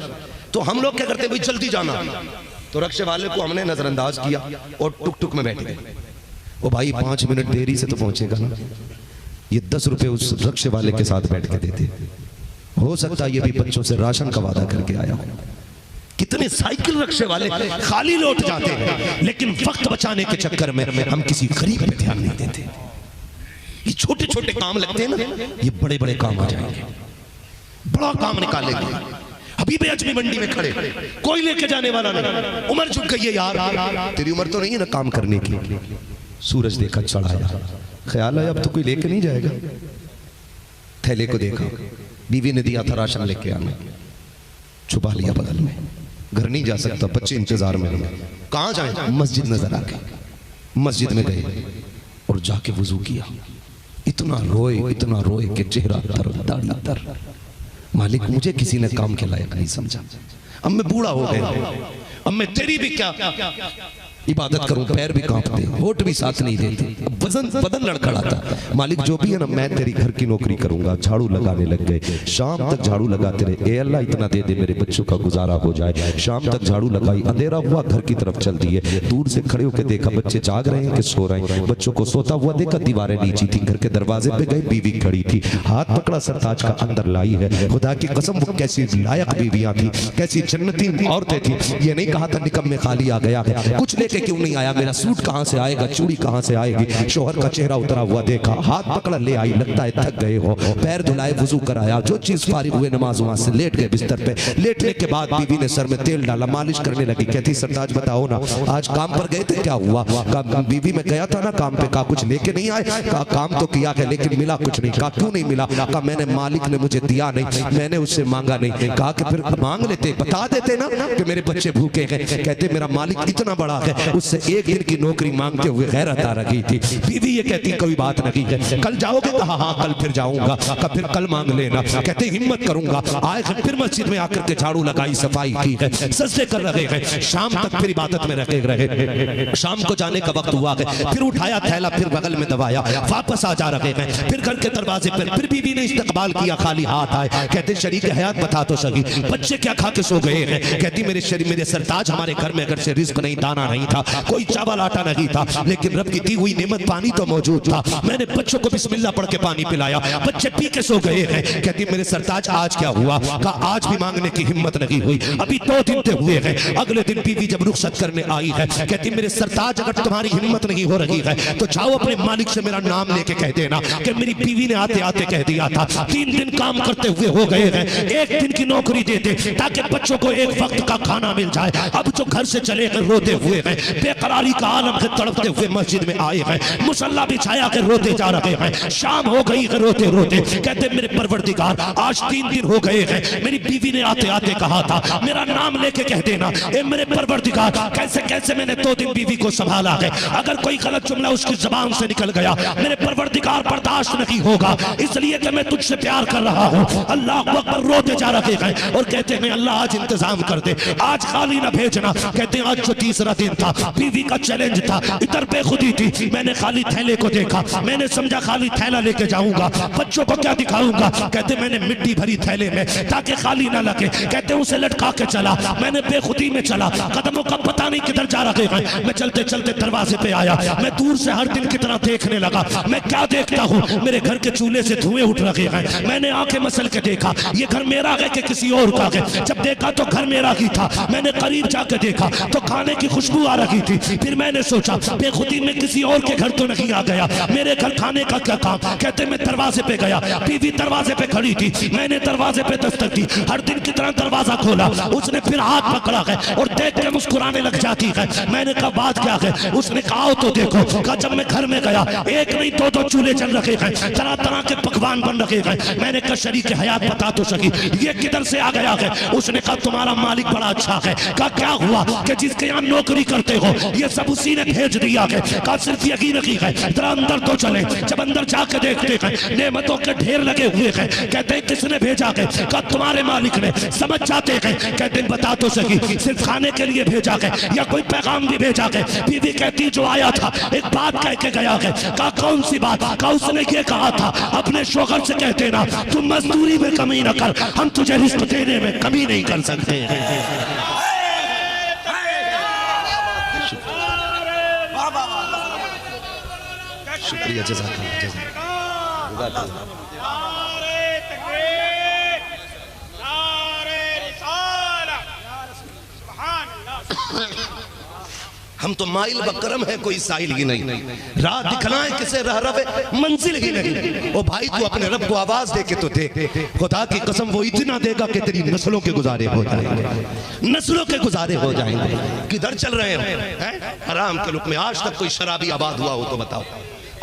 तो हम लोग क्या करते हैं, भाई जल्दी जाना, तो रक्षे वाले को हमने नजरअंदाज किया और टुक टुक में बैठ गए। वो भाई 5 मिनट देरी से तो पहुंचेगा ना, ये 10 रुपए उस रक्षे वाले के साथ बैठ के देते। हो सकता है ये भी बच्चों से राशन का वादा करके आया हो। कितने साइकिल रक्षे वाले खाली लौट जाते हैं, लेकिन वक्त बचाने के चक्कर में हम किसी गरीब पे ध्यान नहीं देते। ये छोटे छोटे काम लगते हैं ना, ये बड़े बड़े काम आ जाएंगे, बड़ा काम निकालेंगे। अभी भी अजमी मंडी में खड़े, कोई लेके जाने वाला नहीं। उम्र झुक गई है यार, तेरी उम्र तो नहीं है ना काम करने की। सूरज देखा चढ़ाया, ख्याल आया अब तो कोई लेके नहीं जाएगा। थैले को देखा, बीवी ने दिया था राशन लेके आने, छुपा लिया बगल में। घर नहीं जा सकता, बच्चे इंतजार में हैं। कहाँ जाए, मस्जिद नजर आ गई। मस्जिद में गए और जाके वुजू किया। इतना रोए कि चेहरा तर दाढ़ी तर। मालिक मुझे किसी ने काम के लायक नहीं समझा, अब मैं बूढ़ा हो गया, अब मैं तेरी भी क्या इबादत करूं पैर भी कांपते, होठ भी साथ नहीं देते, वजन बदन लड़खड़ाता। मालिक जो भी है ना, मैं तेरी घर की नौकरी करूंगा। झाड़ू लगाने लग गए, शाम तक झाड़ू लगाते रहे। ए अल्लाह इतना दे दे मेरे बच्चों का गुजारा हो जाए। शाम तक झाड़ू लगाई, अंधेरा हुआ, घर की तरफ चल दिए। दूर से खड़े होकर देखा बच्चे जाग रहे हैं कि सो रहे हैं। बच्चों को सोता हुआ देखा, दीवारें नीची थी। घर के दरवाजे पे गए, बीवी खड़ी थी, हाथ पकड़ा, सरताज का अंदर लाई है। खुदा की कसम वो कैसी लायक बीवियां थी, कैसी जन्नती औरतें थी। ये नहीं कहा था निकम में खाली आ गया है, कुछ लेके क्यों नहीं आया, मेरा सूट कहां से आएगा, चूड़ी कहां से आएगी। शोहर का चेहरा उतरा हुआ देखा, हाथ पकड़ा, ले आई, लगता है थक गए हो। पैर धुलाए, वुजू कराया, जो चीज फारिग हुए नमाज वहां से लेट गए बिस्तर पे। लेटने के बाद बीवी ने सर में तेल डाला, मालिश करने लगी। कहती सरताज बताओ ना, आज काम पर गए थे, क्या हुआ? बीवी में गया था ना काम पे, कहा कुछ लेके नहीं आए? कहा काम तो किया है लेकिन मिला कुछ नहीं। कहा क्यों नहीं मिला? कहा मैंने, मालिक ने मुझे दिया नहीं, मैंने उससे मांगा नहीं। कहा कि फिर मांग लेते, बता देते ना कि मेरे बच्चे भूखे हैं। कहते मेरा मालिक इतना बड़ा है, उससे एक दिन की नौकरी मांगते हुए गैरत आ रही थी। बीवी ये कहती कोई बात नहीं है, कल जाओगे? कहा हाँ कल फिर जाऊंगा। कहा फिर कल मांग लेना। कहते हिम्मत करूंगा। आए फिर मस्जिद में आकर के झाड़ू लगाई, सफाई की है, सजदे कर रहे हैं, शाम तक फिर इबादत में रहे। शाम को जाने का वक्त हुआ है, फिर उठाया थैला, फिर बगल में दबाया, वापस आ जा रहे हैं। फिर घर के दरवाजे पर फिर बीवी ने इस्तकबाल किया, खाली हाथ आए। कहते शरीक हयात बता तो सही, बच्चे क्या खा के सो गए हैं? कहती मेरे सरताज, हमारे घर में अगर से रिस्क नहीं, दाना नहीं था, कोई चावल आटा नहीं था, लेकिन रब की दी हुई नेमत पानी तो मौजूद था। मैंने बच्चों को बिस्मिल्लाह पढ़ के पानी पिलाया, बच्चे पी के सो गए हैं। कहती मेरे सरताज आज क्या हुआ? कहा आज भी मांगने की हिम्मत नहीं हुई, अभी 2 दिन ते हुए हैं। अगले दिन बीवी जब रुखसत करने आई है, कहती मेरे सरताज अगर तुम्हारी हिम्मत नहीं हो रही है तो जाओ अपने मालिक से मेरा नाम लेके कह देना कि मेरी बीवी ने आते आते कह दिया था 3 दिन काम करते हुए हो गए हैं, 1 दिन की नौकरी दे दे ताकि बच्चों को 1 वक्त का खाना मिल जाए। अब जो घर से चले गए रोते हुए हैं, बेकरारी का आलम से तड़पते हुए मस्जिद में आए हैं, मुसल्ला बिछाया के रोते जा रहे हैं। शाम हो गई है, रोते रोते कहते मेरे परवरदिगार आज 3 दिन हो गए हैं, मेरी बीवी ने आते आते कहा था मेरा नाम लेके कह देना। ए मेरे परवरदिगार, कैसे कैसे मैंने 2 दिन बीवी को संभाला है, अगर कोई गलत जुमला उसकी जुबान से निकल गया मेरे परवरदिगार बर्दाश्त नहीं होगा, इसलिए कि मैं तुझसे प्यार कर रहा हूँ। अल्लाह अकबर, रोते जा रहे हैं और कहते हैं अल्लाह आज इंतजाम कर दे, आज खाली ना भेजना। कहते हैं आज जो 3रा दिन था, बीवी का चैलेंज था, इधर बेखुदी थी, मैंने खाली थैले को देखा, मैंने समझा खाली थैला लेके जाऊंगा, बच्चों को क्या दिखाऊंगा। कहते मैंने मिट्टी भरी थैले में ताकि खाली ना लगे, कहते उसे लटका के चला, मैंने बेखुदी में चला, कदमों का पता नहीं किधर जा रहे हैं। मैं चलते चलते दरवाजे पे आया, मैं दूर से हर दिन की तरह देखने लगा। मैं क्या देखता हूँ, मेरे घर के चूल्हे से धुएं उठ रहे हैं। मैंने आंखें मसल के देखा ये घर मेरा है कि किसी और का है। जब देखा तो घर मेरा ही था, मैंने करीब जाकर देखा तो खाने की खुशबू आ रही थी। फिर मैंने सोचा बेखुदी में किसी और के घर तो नहीं आ गया, मेरे घर खाने का क्या काम। कहते मैं दरवाजे पे गया, बीवी दरवाजे पे खड़ी थी, मैंने दरवाजे पे दस्तक दी, हर दिन की तरह दरवाजा खोला, उसने फिर हाथ पकड़ा है और देख के मुस्कुराने लग जाती है। मैंने कहा बात क्या है? उसने कहा तो देखो। कहा जब मैं घर में गया 1 नहीं 2 चूल्हे चल रहे हैं, तरह तरह के पकवान बन रहे हैं। मैंने कहा शरीक हयात बता तो सकी ये किधर से आ गया है? उसने कहा तुम्हारा मालिक बड़ा अच्छा है। कहा क्या हुआ? कि जिसके यहाँ नौकरी करते हो ये सब उसी ने भेज दिया है। कहा सिर्फ यही नहीं है, जरा अंदर तो चले। जब अंदर जाके देखते हैं नेमतों के ढेर लगे हुए हैं। कहते हैं किसने भेजा है? कहा तुम्हारे मालिक ने। समझ जाते हैं, कहते हैं बता तो सकी सिर्फ खाने के लिए भेजा है या कोई पैगाम भी भेजा है? बीवी कहती जो आया था एक बात कह के गया है। कहा कौन सी बात? कहा उसने ये कहा था अपने शोहर से कह देना तुम मजदूरी में कमी न कर, हम तुझे रिस्क देने में कमी नहीं कर सकते। शुक्रिया, जज़ाकल्लाह। हम तो माइल बकरम है, कोई साइल ही नहीं, राह दिखलाए किसे रह रवे मंजिल ही नहीं। ओ भाई तू अपने रब को आवाज दे के तो देख, खुदा की कसम वो इतना देगा कि तेरी नस्लों के गुजारे हो जाएंगे, नस्लों के गुजारे हो जाएंगे। किधर चल रहे हैं हराम के लुक में? आज तक कोई शराबी आबाद हुआ हो तो बताओ,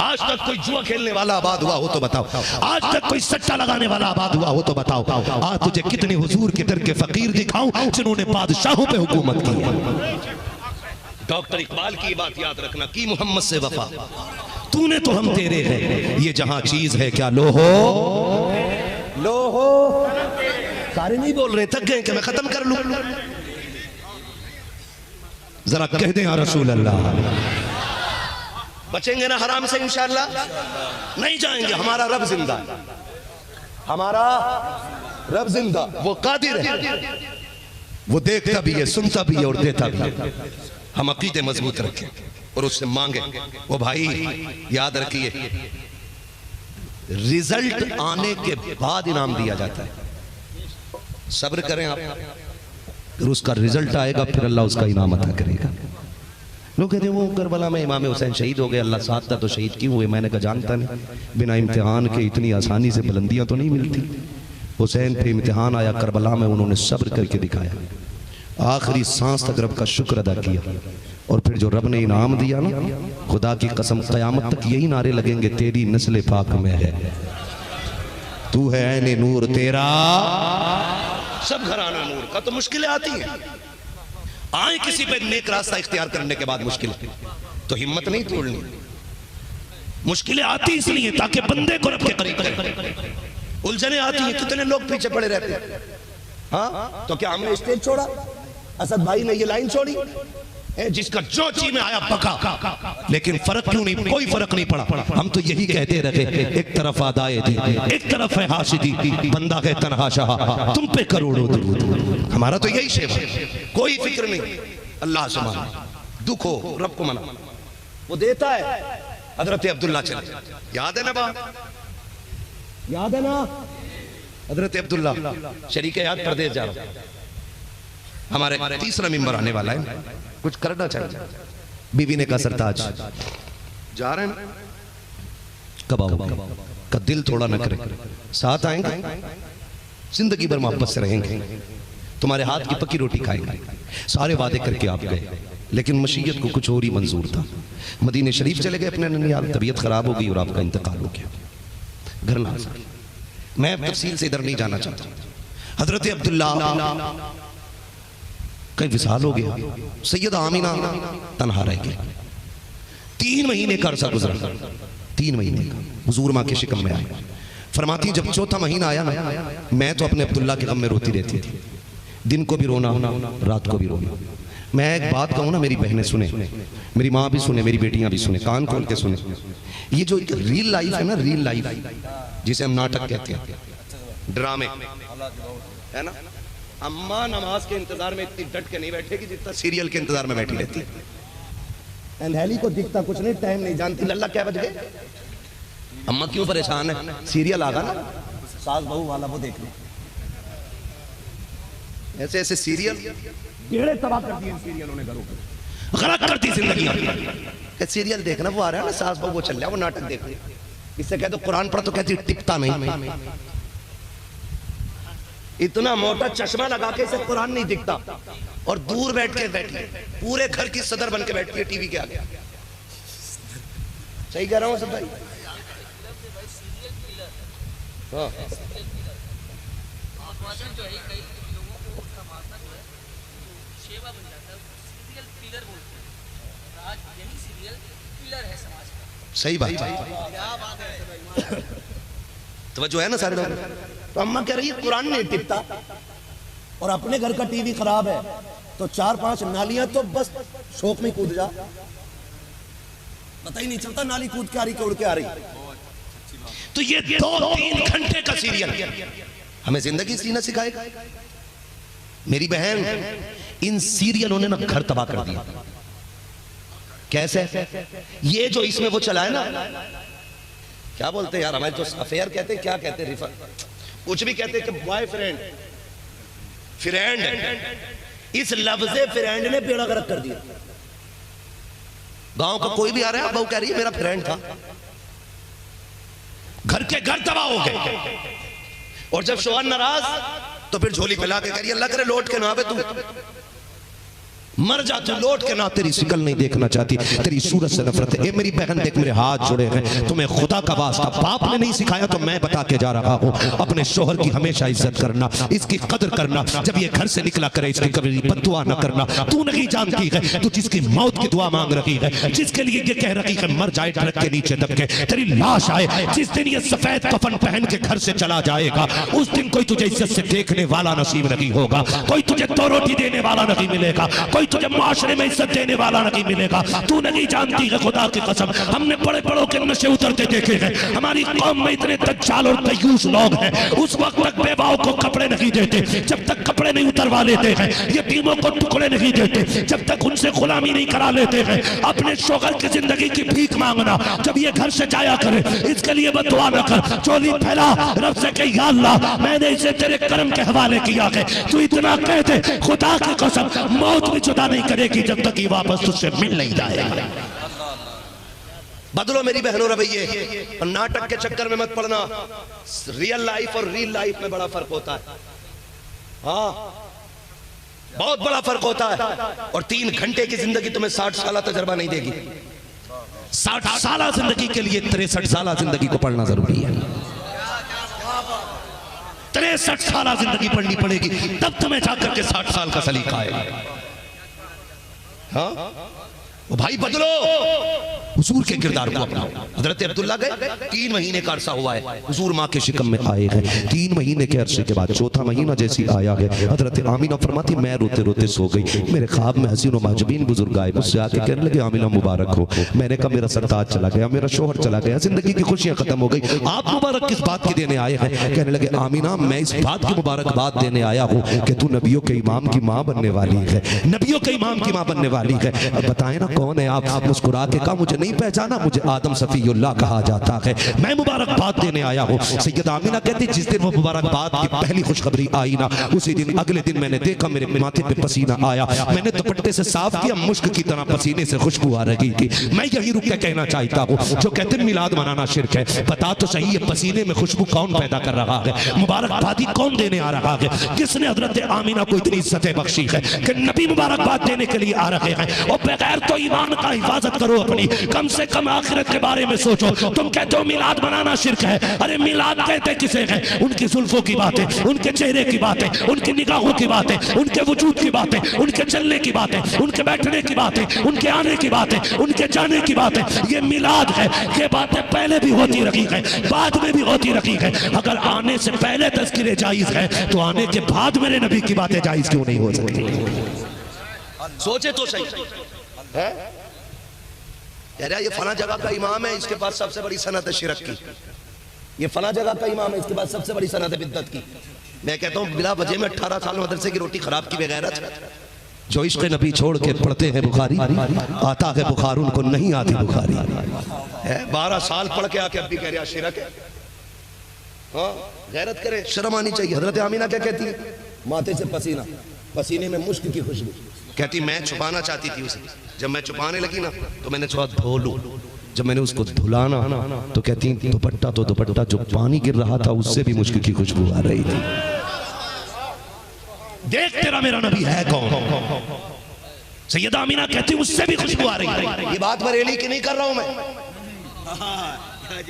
आज तक कोई जुआ खेलने वाला आबाद हुआ हो तो बताओ, आज तक कोई सट्टा लगाने वाला आबाद हुआ हो तो बताओ। आज तुझे कितने हुजूर के दर के फकीर दिखाऊं जिन्होंने बादशाहों पे हुकूमत की। डॉक्टर इकबाल की बात याद रखना, की मोहम्मद से वफा, तूने तो हम तेरे हैं, ये जहां चीज है क्या लो हो सारे नहीं बोल रहे, थक गए कि मैं खत्म कर लूं। जरा कह दें या रसूल अल्लाह। बचेंगे ना हराम से इंशाअल्लाह? नहीं जाएंगे। हमारा रब जिंदा है, हमारा रब जिंदा, वो कादिर है, वो देखता भी है, सुनता भी है और देता भी है। हम अकीदे मजबूत रखें और उससे मांगे। वो भाई याद रखिए, रिजल्ट आने के बाद इनाम दिया जाता है। सब्र करें आप, फिर उसका रिजल्ट आएगा, फिर अल्लाह उसका इनाम अता करेगा। लोग कहते हैं वो करबला में इमाम हुसैन शहीद हो गए, अल्लाह साथ था तो शहीद क्यों हुए? मैंने कहा जानता नहीं, बिना इम्तिहान के इतनी आसानी से बुलंदियां तो नहीं मिलती। हुसैन पे इम्तिहान आया करबला में, उन्होंने सब्र करके दिखाया, आखिरी सांस तक रब का शुक्र अदा किया, और फिर जो रब ने इनाम दिया ना, खुदा की कसम क़यामत तक यही नारे लगेंगे, तेरी नस्ल पाक में है, तू है ऐने नूर तेरा सब घराना नूर का। तो मुश्किलें आती हैं, आए किसी पे नेक रास्ता इख्तियार करने के बाद मुश्किल, तो हिम्मत नहीं तोड़नी। मुश्किलें आती इसलिए ताकि बंदे को रब के करीब करें। उलझने आती हैं, कितने लोग पीछे पड़े रहते हैं। हाँ, तो क्या हमने स्टेज छोड़ा? असद भाई ने ये लाइन छोड़ी, जिसका जो ची में आया पका, लेकिन फर्क क्यों नहीं? कोई फर्क नहीं पड़ा। हम तो यही कहते रहे, एक तरफ आदाए थी, एक तरफ है हाशिदी, बंदा है तन्हा शाह, तुम पे करोड़ों दुरूद। हमारा तो यही शेवा, कोई फिक्र नहीं, अल्लाह से मानो, दुख हो रब को मना, वो देता है। हजरत अब्दुल्ला चले, याद है ना बात, याद है ना? हजरत अब्दुल्ला शरीक याद प्रदेश जा रहा, हमारे तीसरा मिंबर आने वाला है, कुछ करना चाहिए। बीवी ने कहा सरताज जा रहे हैं, कब आओगे? का दिल थोड़ा न करे, साथ आएंगे, जिंदगी भर मोहब्बत से रहेंगे, तुम्हारे हाथ की पक्की रोटी खाएंगे। सारे वादे करके आप गए, लेकिन मशीयत को कुछ और ही मंजूर था। मदीने शरीफ चले गए अपने ननियाल, तबीयत खराब हो गई और आपका इंतकाल हो गया। घर ना, मैं तफसील से इधर नहीं जाना चाहता। हजरत अब्दुल्ला कहीं विसाल हो गया, सैयद आमीना तन्हा रह गए। 3 महीने का अरसा गुजरा, 3 महीने का। हुजूर माँ के शिकम में आए, फरमाती जब चौथा महीना आया ना, मैं तो अपने अब्दुल्ला के गम में रोती रहती थी, दिन को भी रोना, रात को भी रोना। मैं एक बात कहूँ ना, मेरी बहनें सुने, मेरी माँ भी सुने, मेरी बेटियां भी सुने, कान खोल के सुने। ये जो रियल लाइफ है ना, रियल लाइफ जिसे हम नाटक कहते हैं, ड्रामे है ना, अम्मा नमाज के इंतजार में इतनी डट के नहीं बैठेगी जितना सीरियल के इंतजार में बैठी रहती है। अंधेली को दिखता कुछ नहीं, टाइम नहीं जानती, लल्ला क्या बज गए। अम्मा क्यों परेशान है? सीरियल आगा ना, सास बहू वाला, वो देख लो। ऐसे ऐसे सीरियल बेड़े तबाह कर दिए सीरियलों ने, घरों को गलत करती जिंदगी। सीरियल देखना, वो आ रहा है ना सास बहू, वो चल रहा है, वो नाटक देख रहे। इससे कहते कुरान पढ़, तो कहती टिकता नहीं। इतना मोटा चश्मा लगा के इसे कुरान नहीं दिखता, और दूर बैठ के बैठी है, पूरे घर की सदर बन के बैठती है टीवी के आगे। सही कह रहा हूँ सब भाई? हाँ। सही बात है, तो जो है ना सारे लोग। तो अम्मा कह रही है कुरान नहीं टिकता, और अपने घर का टीवी खराब है, तो 4-5 नालियां तो बस शौक में कूद जा, पता ही नहीं चलता नाली कूद के आ रही, उड़ के आ रही। तो ये 2-3 घंटे का सीरियल हमें जिंदगी सीना सिखाएगा। मेरी बहन, इन सीरियलों ने ना घर तबाह कर दिया। कैसे? ये जो इसमें वो चला है ना, क्या बोलते हैं यार, हमारे जो अफेयर कहते हैं, क्या कहते हैं, रिफर, कुछ भी कहते हैं कि बॉयफ्रेंड, फ्रेंड, इस लफ्ज़े फ्रेंड ने बेड़ा गर्क कर दिया। गांव का कोई भी आ रहा है, बहू कह रही है मेरा फ्रेंड था, घर के घर तबाह हो गए। और जब शौहर नाराज, तो फिर झोली फैला के कह रही है अल्लाह करे लौट के ना आवे, तू मर जा, तू लौट के ना, तेरी शिकल नहीं देखना चाहती, तेरी सूरत से नफरत है। ए मेरी बहन देख, मेरे हाथ जुड़े हैं, तुम्हें खुदा का वास्ता बाप ने नहीं सिखाया तो मैं बता के जा रहा हूँ, अपने शोहर की हमेशा इज्जत करना, इसकी कदर करना। जब ये घर से निकला करे, इसकी कभी बद्दुआ न करना। तू नहीं जानती है, तू जिसकी मौत की दुआ मांग रही है, जिसके लिए ये कह रही है मर जाए ट्रक के नीचे दबके, तेरी लाश आए, जिस दिन ये सफेद कफन पहन के घर से चला जाएगा, उस दिन कोई तुझे इज्जत से देखने वाला नसीब नहीं होगा, कोई तुझे 2 रोटी देने वाला नहीं मिलेगा, कोई कोई तुझे माशरे में इज्जत देने वाला नहीं मिलेगा। तू नहीं जानती है खुदा की कसम, हमने बड़े बड़ों के नशे उतरते देखे हैं। हमारी कौम में इतने दज्जाल और दयूस लोग हैं, उस वक्त तक बेवाओं को कपड़े नहीं देते जब तक कपड़े नहीं उतरवा लेते हैं, यतीमों को टुकड़े नहीं देते जब तक उनसे गुलामी नहीं करा लेते हैं। अपने शोहर की जिंदगी की भीख मांगना, जब ये घर से जाया करे इसके लिए बदुआ न कर, चोली फैला रब से कह या अल्लाह मैंने इसे तेरे करम के हवाले किया है। तू इतना कह दे खुदा की कसम मौत भी जुदा नहीं करेगी जब तक ये वापस तुझसे मिल नहीं जाएगा। बदलो मेरी बहनों रवैये, और नाटक के चक्कर में मत पड़ना। रियल लाइफ और रियल लाइफ में बड़ा फर्क होता है। हाँ, बहुत बड़ा फर्क होता है। और 3 घंटे की जिंदगी तुम्हें 60 साल तजर्बा नहीं देगी। 60 साल जिंदगी के लिए 63 साल जिंदगी को पढ़ना जरूरी है। 63 साल जिंदगी पढ़नी पड़ेगी, तब तुम्हें जाकर के 60 साल का सलीका आएगा। हाँ ओ भाई बदलो, हुजूर के किरदार को अपनाओ। हजरत अब्दुल्ला गए, 3 महीने का अरसा हुआ है, हुजूर माँ के शिकम में आए हैं। 3 महीने के अरसे के बाद 4था महीना जैसी आया है, हजरत आमीना फरमाती मैं रोते रोते सो गई। मेरे ख्वाब में हसीन माजबीन बुजुर्ग आए, मुझसे आके कहने लगे आमीना मुबारक हो। मैंने कहा मेरा सरताज चला गया, मेरा शोहर चला गया, जिंदगी की खुशियां खत्म हो गई, आप मुबारक किस बात की देने आए हैं? कहने लगे आमीना मैं इस बात की मुबारकबाद देने आया हूँ कि तू नबियों के इमाम की माँ बनने वाली है, नबियों के इमाम की माँ बनने वाली है। अब बताए ना कौन है आप? मुस्कुरा के कहा मुझे नहीं पहचाना, मुझे आदम सफीउल्लाह कहा जाता है, मैं मुबारकबाद देने आया हूँ। सैयदा आमीना कहती जिस दिन वो मुबारकबाद की पहली खुशखबरी आई ना, उसी दिन अगले दिन मैंने देखा मेरे माथे पे पसीना आया, मैंने दुपट्टे से साफ किया, मुश्क की तरह पसीने से खुशबू आ रही थी। मैं यही रुक के कहना चाहता हूँ, जो कहते हैं मिलाद मनाना शिर्क है, बता तो सही है पसीने में खुशबू कौन पैदा कर रहा है? मुबारकबादी कौन देने आ रहा है? किसने हजरत आमीना को इतनी इज्जतें बख्शी है कि नबी मुबारकबाद देने के लिए आ रहे हैं? और बगैर तो ईमान का हिफाजत करो अपनी, कम से कम आखिरत के बारे में सोचो। तुम कहते हो मिलाद बनाना शिर्क है, अरे मिलाद कहते किसे है? उनकी जुल्फों की बातें, उनके चेहरे की बातें, उनकी निगाहों की बातें, उनके वजूद की बातें, उनके चलने की बातें, उनके बैठने की बातें, उनके आने की बातें, उनके जाने की बातें, ये मिलाद है। ये बातें पहले भी होती रही है, बाद में भी होती रही है। अगर आने से पहले तज़किरे जायज है तो आने के बाद मेरे नबी की बातें जायज क्यों नहीं हो सकती? सोचे तो सही है। कह रहा ये फला जगह का इमाम है, इसके पास सबसे बड़ी सनत है शिरक की, ये फला जगह का इमाम है, इसके पास सबसे बड़ी सनत है बिद्दत की। मैं कहता हूँ बिला वजह में 18 साल मदरसे की रोटी खराब की बगैर जो इश्क़ नबी छोड़ के पढ़ते हैं बुखारी, आता है बुखार उनको नहीं आती बुखारी है। 12 साल पढ़ के आके अब भी कह रहा शिरक है। हाँ, गैरत करे, शर्म आनी चाहिए। हजरत आमीना क्या कहती है? माथे से पसीना, पसीने में मुश्क की खुशबू। कहती मैं छुपाना चाहती थी उसे, जब मैं छुपाने लगी ना तो मैंने सोचा धो लूं, जब मैंने उसको धुलाना तो कहती दुपट्टा तो दुपट्टा जो पानी गिर रहा था उससे भी मुश्क की खुशबू आ रही थी। देख तेरा मेरा नबी है कौन? सैयदा आमीना कहती उससे भी खुशबू आ रही है। ये बात बरेली की नहीं कर रहा हूं मैं,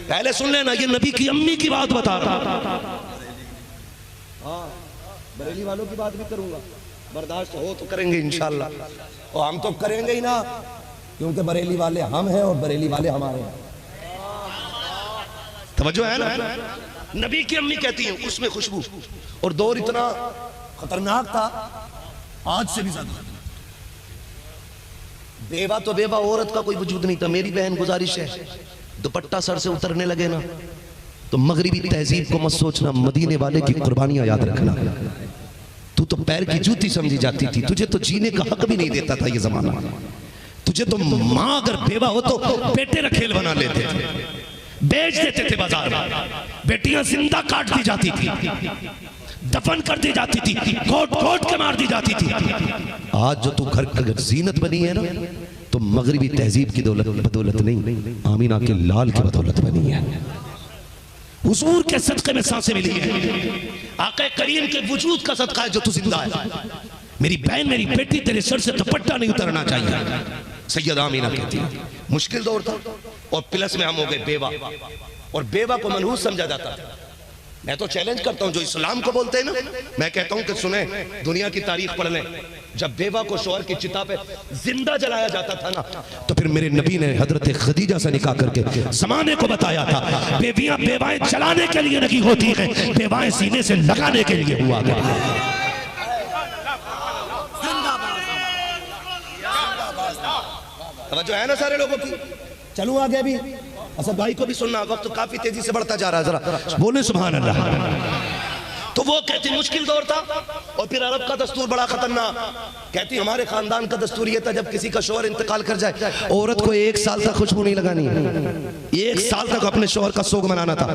पहले सुन लेना, ये नबी की अम्मी की बात बता रहा। बरेली वालों की बात भी करूंगा, बर्दाश्त हो तो करेंगे इंशाल्लाह, और हम तो करेंगे ही ना, क्योंकि बरेली वाले हम हैं और बरेली वाले हमारे हैं। तवज्जो है ना? नबी की अम्मी कहती है उसमें खुशबू, और दौर इतना खतरनाक था आज से भी ज्यादा। बेवा तो बेवा औरत का कोई वजूद नहीं था। मेरी बहन गुजारिश है, दुपट्टा सर से उतरने लगे ना तो मगरिबी तहजीब को मत सोचना, मदीने वाले की कुर्बानियां याद रखना। तू तो पैर की जूती समझी जाती थी, तुझे तो जीने का हक भी नहीं देता था ये जमाना। तुझे तो माँ अगर बेवा हो तो बेटे का खेल बना लेते थे, बेच देते थे बाजार में। बेटियां जिंदा काट दी जाती थी, दफन कर दी जाती थी, कोट कोट के मार दी जाती थी। आज जो तू घर अगर जीनत बनी है ना तो मगरिबी तहजीब की बदौलत नहीं, आमीना के लाल की बदौलत बनी है। हुजूर के सदक़े में सांसें मिली है, आक़ा करीम के वजूद का सदका है जो तू जिंदा है। मेरी बहन, मेरी बेटी, तेरे सर से दुपट्टा नहीं उतरना चाहिए। सैयदा आमीना कहती है मुश्किल दौर था, और प्लस में हम हो गए बेवा, और बेवा को मनहूस समझा जाता था। मैं तो चैलेंज करता हूं जो इस्लाम को बोलते हैं ना, मैं कहता हूं कि सुने, दुनिया की तारीख पढ़ लें, जब बेवा को शौहर की चिता पे जिंदा जलाया जाता था ना तो फिर मेरे नबी ने हजरत खदीजा से निकाह करके जमाने को बताया था, बेवियां बेवाएं जलाने के लिए नहीं होती हैं, बेवाएं सीने से लगाने के लिए हुआ करती। तवज्जो है ना सारे लोगों की। चलूं आगे भी, असद भाई को भी सुनना, वक्त तो काफी तेजी से बढ़ता जा रहा है, जरा बोले सुभान अल्लाह। तो वो कहती मुश्किल दौर था, और फिर अरब का दस्तूर बड़ा खतरनाक। कहती हमारे खानदान का दस्तूर ये था जब किसी का शौहर इंतकाल कर जाए, औरत को 1 साल तक खुशबू नहीं लगानी है, 1 साल तक अपने शौहर का सोग मनाना था।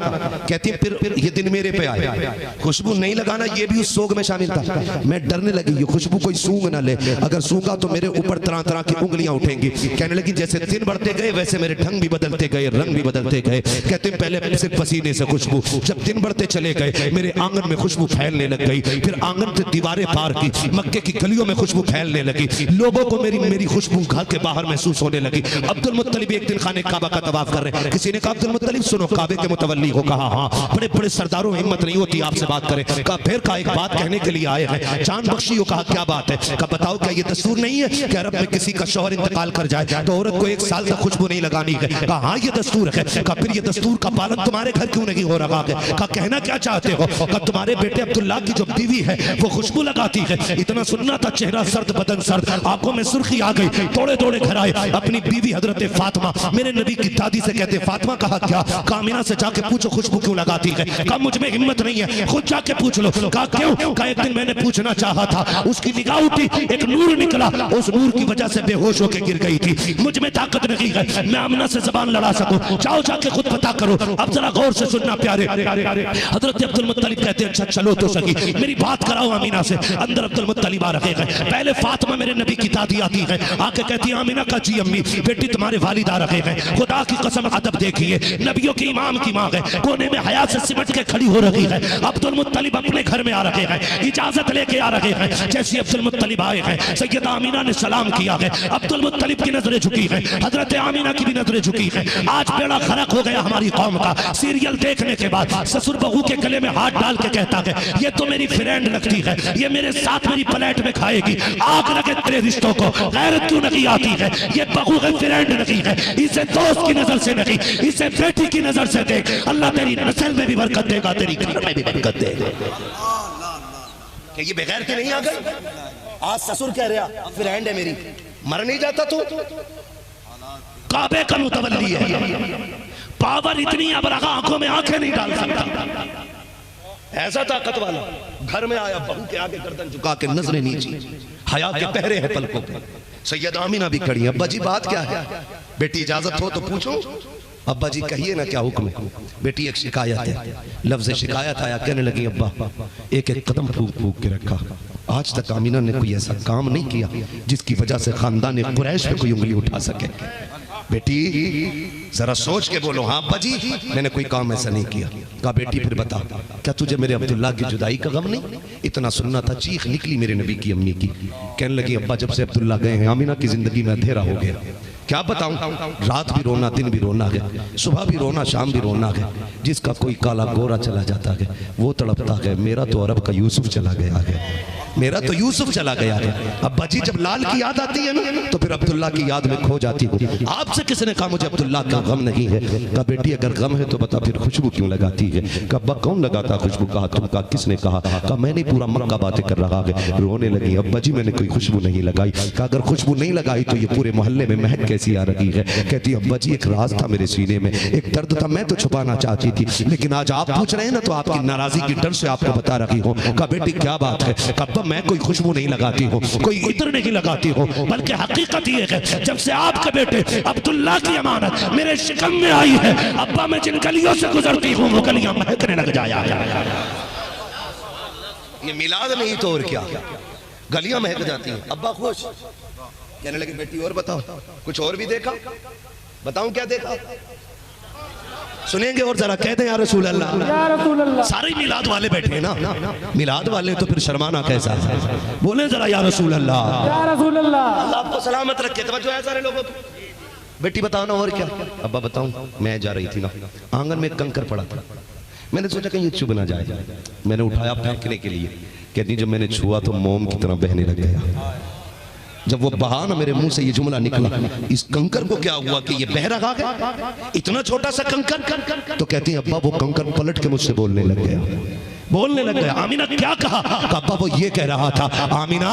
कहती फिर ये दिन मेरे पे आए, खुशबू नहीं लगाना ये भी उस सोग में शामिल था। मैं डरने लगी ये खुशबू कोई सूंघ ना ले, अगर सूंघा तो मेरे ऊपर तरह तरह की उंगलियां उठेंगी। कहने लगी जैसे दिन बढ़ते गए वैसे मेरे ढंग भी बदलते गए, रंग भी बदलते गए। कहते पहले सिर्फ पसीने से खुशबू, जब दिन बढ़ते चले गए मेरे आंगन में खुशबू फैलने लग गई। फिर आंगन से दीवारें पार की, मक्के की गलियों में खुशबू फैलने लगी। लोगों को मेरी खुशबू घर के बाहर महसूस होने लगी। अब्दुल मुत्तलिब एक दिन खाने काबा का तवाफ कर रहे हैं, किसी ने कहा अब्दुल मुत्तलिब सुनो, काबे के मुतवल्ली हो। कहा हाँ, बड़े बड़े सरदारों में हिम्मत नहीं होती आपसे बात करें। कहा फिर का एक बात कहने के लिए आए हैं, जान बख्शी हो। कहा क्या बात है? कहा बताओ क्या ये दस्तूर नहीं है कि अरब में किसी का शौहर इंतकाल कर जाए तो औरत को 1 साल तक खुशबू नहीं लगानी है? कहा हाँ ये दस्तूर है। कहा फिर ये दस्तूर का पालन तुम्हारे घर क्यों नहीं हो रहा है? कहा कहना क्या चाहते हो? कहा तुम्हारे बेटे अब्दुल्ला की जो बीवी है वो खुशबू लगाती है। इतना सुनना था, चेहरा सर्द बदन सर्द, आंखों में सुर्खी आ गई। दौड़े दौड़े घर आए, अपनी बीवी हजरत फातिमा मेरे नबी की दादी से कहते फातिमा कहा क्या? कहा आमिना से जाके पूछो खुशबू क्यों लगाती है। कहा मुझ में हिम्मत नहीं है, खुद जाके पूछ लो। कहा क्यों? कहा एक दिन मैंने पूछना चाहा था, उसकी निगाह उठी, एक नूर निकला, उस नूर की वजह से बेहोश होकर गिर गई थी। मुझ में ताकत नहीं है मैं आमिना से जबान लड़ा सकूं। जाओ जाके खुद पता करो। अब जरा गौर से सुनना प्यारे। हजरत अब्दुल मुत्तलिब कहते हैं अच्छा चलो तो सही, मेरी बात कराओ आमिना से। अंदर अब्दुल मुत्तलिब आ रखे हैं। पहले फातिमा मेरे नबी की दादी आती है, आके कहती है आमिना का जी अम्मी बेटी तुम्हारे वालिद आ रखे हैं। खुदा की कसम अदब देखिए, नबियों की इमाम की मां है, कोने में हया से सिमट के खड़ी हो रही है। अब्दुल मुत्तलिब अपने घर में आ रखे हैं, इजाजत लेके आ रहे हैं। जैसे अब्दुल मुत्तलिब आए हैं, सैयदा आमिना ने सलाम किया है। अब्दुल मुत्तलिब की नजरें झुकी हैं, हजरत आमिना की भी नजरें झुकी हैं। आज बेड़ा खरक हो गया हमारी कौम का। सीरियल देखने के बाद ससुर बहू के गले में हाथ डाल के कहता है ये तो मेरी फ्रेंड लगती है, ये मेरे साथ मेरी प्लेट में खाएगी। आग लगे तेरे रिश्तों को, गैरत क्यों नहीं आती है? ये बहू है फ्रेंड नहीं है, इसे दोस्त की नजर से नहीं, इसे बेटी की नजर से देख। अल्लाह तेरी नस्ल में भी बरकत देगा, तेरी घर में भी बरकत देगा। कि ये बगैर के नहीं आ गई? आज ससुर कह रहा फ्रेंड है मेरी, मर नहीं जाता तू? काबे का मुतवल्ली है, पावर इतनी अब रखा आंखों में आंखें नहीं डाल सकता, ऐसा ताकत वाला। घर में आया, बहू के आगे गर्दन झुका के नजरें नीचे, हया के पहरे हैं पलकों पे। सैयदा आमिना भी खड़ी है। अब्बा जी बात क्या है? बेटी इजाजत हो तो पूछो। अब्बा जी कहिए ना क्या हुक्म है? बेटी एक शिकायत है। लफ्ज शिकायत आया, कहने लगी अब्बा एक एक कदम फूक फूक के रखा, आज तक आमिना ने कोई ऐसा काम नहीं किया जिसकी वजह से खानदान कुरैश पे कोई उंगली उठा सके। बेटी जरा सोच के बोलो। हाँ अब्बा जी मैंने कोई काम ऐसा नहीं किया। कहा बेटी फिर बता, क्या तुझे मेरे अब्दुल्ला की जुदाई का गम नहीं? इतना सुनना था, चीख निकली मेरे नबी की अम्मी की। कहने लगी अब्बा जब से अब्दुल्ला गए हैं आमिना की जिंदगी में अंधेरा हो गया। क्या बताऊं, रात भी रोना दिन भी रोना है, सुबह भी रोना शाम भी रोना है। जिसका कोई काला गोरा चला जाता है वो तड़पता है, मेरा तो अरब का यूसुफ चला गया है, मेरा तो यूसुफ चला गया है। अब्बा जी जब लाल की याद आती है ना तो फिर अब्दुल्ला की याद में खो जाती हूँ। आपसे किसने कहा मुझे अब्दुल्ला का गम नहीं है? कहा बेटी अगर गम है तो बता फिर खुशबू क्यों लगाती है? कहा अब्बा कौन लगाता खुशबू? कहा तुम। कहा किसने कहा? कहा मैंने पूरा मक्का बातें कर रहा है। रोने लगी। अब्बा जी मैंने कोई खुशबू नहीं लगाई। कहा अगर खुशबू नहीं लगाई तो ये पूरे मोहल्ले में महक कैसी आ रही है? कहती अब्बा जी एक राज था मेरे सीने में, एक दर्द था, मैं तो छुपाना चाहती थी, लेकिन आज आप पूछ रहे हैं ना तो आपकी नाराजगी की डर से आपको बता रही हूँ। कहा बेटी क्या बात है? कहा अब्बा मैं कोई खुशबू नहीं लगाती हूँ, कोई इत्र नहीं लगाती हूँ, बल्कि हकीकत ये है जब से आपके बेटे अब्दुल्ला की अमानत मेरे शिकम में आई है अब्बा मैं जिन गलियों से गुजरती हूँ वो गलियां महकने लग जाया। ये मिलाद नहीं तो और क्या, गलियां महक जाती हैं। अब्बा खुश। कहने लगे बेटी और बताओ कुछ और भी देखा? बताऊं क्या देखा? सुनेंगे और जरा कह दें या रसूल अल्लाह। या रसूल अल्लाह। सारे मिलाद वाले बैठे हैं ना, मिलाद वाले तो फिर शर्माना कैसा है? बोले जरा या रसूल अल्लाह। या रसूल अल्लाह। अल्लाह आपको सलामत रखे। तवज्जो है सारे लोगों की। बेटी बताओ ना और क्या? अब्बा बताऊं, मैं जा रही थी ना, आंगन में कंकर पड़ा था, मैंने सोचा कहीं ये चुभ ना जाए, मैंने उठाया फेंकने के लिए। कहती जब मैंने छुआ तो मोम की तरह बहने लग गया। जब वो बहा ना मेरे मुंह से ये जुमला निकला, इस कंकर को क्या हुआ कि ये बह रहा है, इतना छोटा सा कंकर। तो कहती है अब्बा वो कंकर पलट के मुझसे बोलने लग गया। बोलने लग गया। आमीना क्या कहा? अब्बा वो ये कह रहा था, आमीना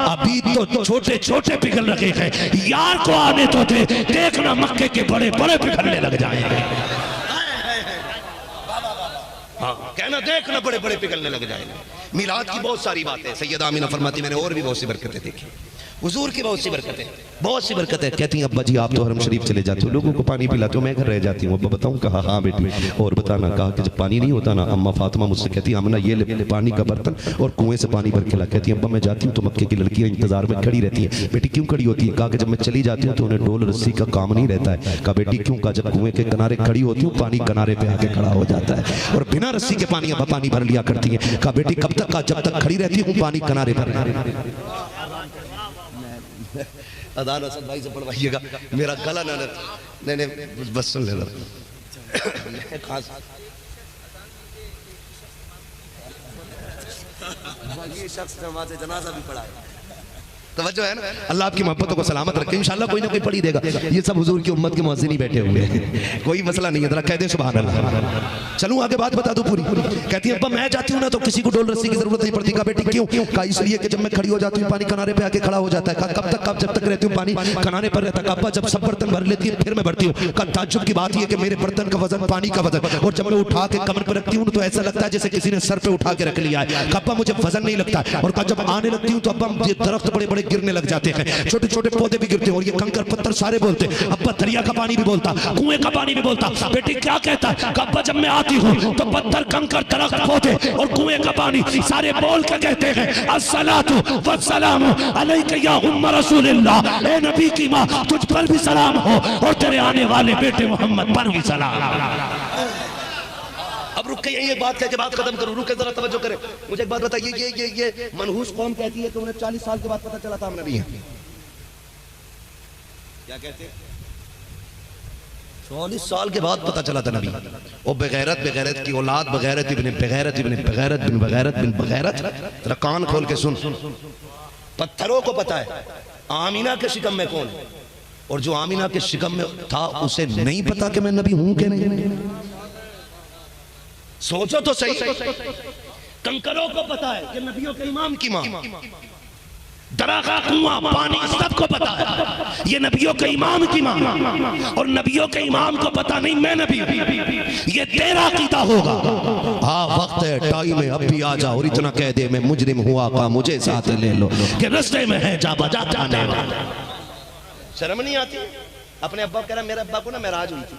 अभी तो छोटे छोटे पिघल रहे हैं, यार को आने तो दे, देखना मक्के के बड़े बड़े पिघलने लग जाएंगे। हाँ, कहना देखना बड़े बड़े पिघलने लग जाएंगे। मिलाद की बहुत सारी बातें सैयदा आमीना फरमाती, मैंने और भी बहुत सी बरकतें देखी, हुजूर की बहुत सी बरकतें, बहुत सी बरकतें। कहती हैं अब्बा जी आप तो हरम शरीफ चले जाते हो, लोगों को पानी पिलाते हो, मैं घर रह जाती हूँ। अब्बा बताऊँ? कहा हाँ बेटी, और बताना। कहा कि जब पानी नहीं होता ना, अम्मा फातिमा मुझसे कहती आमना ये ले पानी का बर्तन और कुएं से पानी भर के ला। कहती अब्बा मैं जाती हूँ तो मक्के की लड़कियाँ इंतजार में खड़ी रहती हैं। बेटी क्यों खड़ी होती है? कहा कि जब मैं चली जाती हूँ तो उन्हें डोल रस्सी का काम नहीं रहता है। कहा बेटी क्यों? कहा जब कुएं के किनारे खड़ी होती हूँ पानी किनारे पे आके खड़ा हो जाता है और बिना रस्सी के पानी अब्बा पानी भर लिया करती है। कहा बेटी कब तक? कहा जब तक खड़ी रहती हूँ पानी किनारे पर। अदान असद भाई से पढ़वाइएगा, मेरा गला ना नहीं बस सुन लेना। ये शख्स से जनाजा भी पढ़ा है। तवज्जो है ना? अल्लाह आपकी मोहब्बतों को सलामत रखे, इंशाल्लाह कोई ना कोई पढ़ी देगा। ये सब हुजूर की उम्मत के मुअज्जिन ही बैठे हुए हैं, कोई मसला नहीं है। जरा कह दे सुभान अल्लाह। चलूं आगे बात बता दूं पूरी। कहती है अब्बा मैं जाती हूँ ना तो किसी को डोल रस्सी की जरूरत नहीं पड़ती। कहा बेटी क्यों? कहा इसलिए कि जब मैं खड़ी हो जाती हूँ पानी किनारे पे आके खड़ा हो जाता है। कहा कब तक? कब जब तक रहती हूँ पानी किनारे पर रहता है। अब्बा जब सब बर्तन भर लेती है फिर मैं भरती हूँ। कहा ताज्जुब की बात यह कि मेरे बर्तन का वजन पानी का वजन, और जब मैं उठा के कमर पर रखती हूँ तो ऐसा लगता है जैसे किसी ने सर पे उठा के रख लिया है। अब्बा मुझे वजन नहीं लगता। और कहा जब आने लगती हूँ तो अब्बा ये दरख्त बड़े बड़े गिरने लग जाते हैं, छोटे छोटे पौधे भी गिरते हैं और ये कंकर पत्थर सारे बोलते। अब्बा दरिया का पानी भी बोलता, कुएं का पानी भी बोलता। बेटी क्या कहता है? अब्बा जब मैं आती हूँ तो पत्थर कंकर दरख्त पौधे और कुएं का पानी सारे बोल के कहते हैं अस्सलातु वस्सलामु अलैका या उम्म रसूलिल्लाह, ए नबी की माँ तुझ पर भी सलाम हो और तेरे आने वाले बेटे मोहम्मद पर भी सलाम। अब रुक के यही एक बात कह के बात खत्म करूं, रुके जरा तवज्जो करें। मुझे एक बात बताइए, ये मनहूस कौम कहती है कि उन्हें 40 साल के बाद पता चला था हम नबी हैं। क्या कहते हैं? 40 साल के बाद पता चला था नबी। वो बेगैरत की औलाद, बगैरत इब्न बगैरत इब्न बगैरत बिन बगैरत बिन बगैरत। तेरा कान खोल के सुन, पत्थरों को पता है आमीना के शिकम में कौन है, और जो आमीना के शिकम में था उसे नहीं पता कि मैं नबी हूं कि नहीं। सोचो तो सही। कंकरों को पता है कि नबियों के इमाम की मां, दरागा कुआं पानी सबको पता है ये नबियों के इमाम की मां, और नबियों के इमाम को पता नहीं मैं नबी। ये तेरा अकीदा होगा। हाँ वक्त है, टाइम है, अब भी आ जा और इतना कह दे मैं मुजरिम हुआ का मुझे साथ ले लो कि रस्ते में है जा बजा जाने वाला। शर्म नहीं आती? अपने अब्बा कह रहा मेरे अब्बा को ना मेराज हुई थी।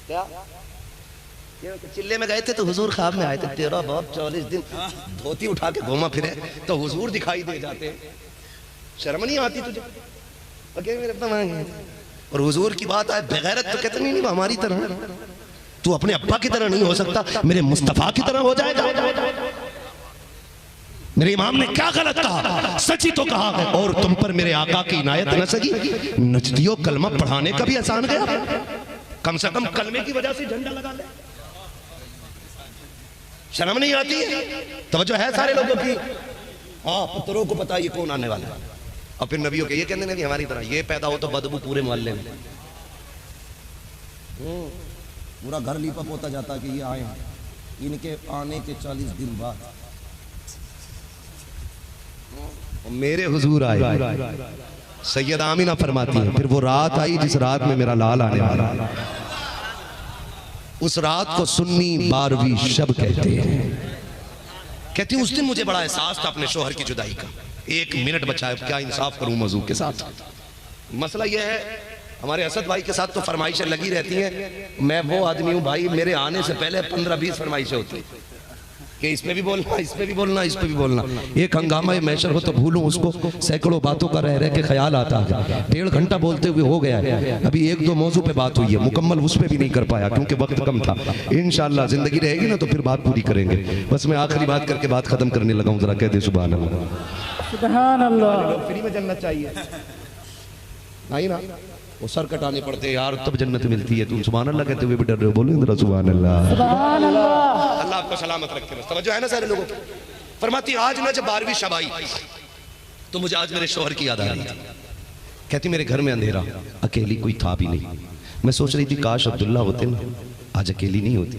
क्या चिल्ले में गए थे तो हुजूर ख्वाब में आए थे, तेरा बाप 40 दिन धोती उठा के घूमा फिरे तो हुजूर दिखाई दे जाते। शर्म नहीं आती तुझे? मेरे अब्बा मांगे और हुजूर की बात आए बेगैरत तो कहते नहीं हमारी तरह। तू अपने अब्बा की तरह नहीं हो सकता, मेरे मुस्तफा की तरह हो जाएगा। मेरे इमाम ने क्या गलत कहा? सची तो कहा है। और तुम पर मेरे आका की इनायत न सकी, नजदियो कलमा पढ़ाने का भी आसान गया। कम से कम कलमे की वजह से झंडा लगा ले। शर्म नहीं आती? तवज्जो है सारे लोगों की? हाँ पुत्रों को पता ये कौन आने वाला है। और फिर नबियों के ये कहते हैं कि हमारी तरह ये पैदा हो तो बदबू पूरे मोहल्ले में, पूरा घर लीपा पोता जाता कि ये आए हैं। इनके आने के 40 दिन बाद मेरे हुजूर आए। सैयद आमीना फरमाती है फिर वो रात आई जिस रात में मेरा लाल आने वाला। उस रात को सुन्नी 12वीं शब कहते हैं। कहती हूँ उस दिन मुझे बड़ा एहसास था अपने शोहर की जुदाई का। 1 मिनट बचा है, क्या इंसाफ करूं मौजू के साथ। मसला यह है हमारे असद भाई के साथ तो फरमाइशें लगी रहती हैं। मैं वो आदमी हूँ भाई, मेरे आने से पहले 15-20 फरमाइशें होती कि इस पे भी बोलना, इस पे भी बोलना, इस पे भी बोलना। एक हंगामा मैशर हो तो भूलूं उसको, सैकड़ों बातों का रह के ख्याल आता है। 1.5 घंटा बोलते हुए हो गया है, अभी 1-2 मौजू पे बात हुई है, मुकम्मल उस पे भी नहीं कर पाया क्योंकि वक्त कम था। इंशाअल्लाह जिंदगी रहेगी ना तो फिर बात पूरी करेंगे। बस मैं आखिरी बात करके बात खत्म करने लगा हूँ। जरा कह दे सुभान अल्लाह। सुभान अल्लाह। फ्री में जन्नत चाहिए नहीं ना, वो सर कटाने पड़ते हैं यार तब जन्नत मिलती है। तुम सुभान अल्लाह कहते हुए भी डर रहे हो, बोलो इंद्रा सुभान अल्लाह। सुभान अल्लाह। अल्लाह आपको सलामत रखे। बस तवज्जो है ना सारे लोगों। फरमाती आज ना जब 12वीं शब आई तो मुझे आज मेरे शौहर की याद आ रही थी। कहती मेरे घर में अंधेरा, अकेली कोई था भी नहीं। मैं सोच रही थी काश अब्दुल्ला होते ना, आज अकेली नहीं होती।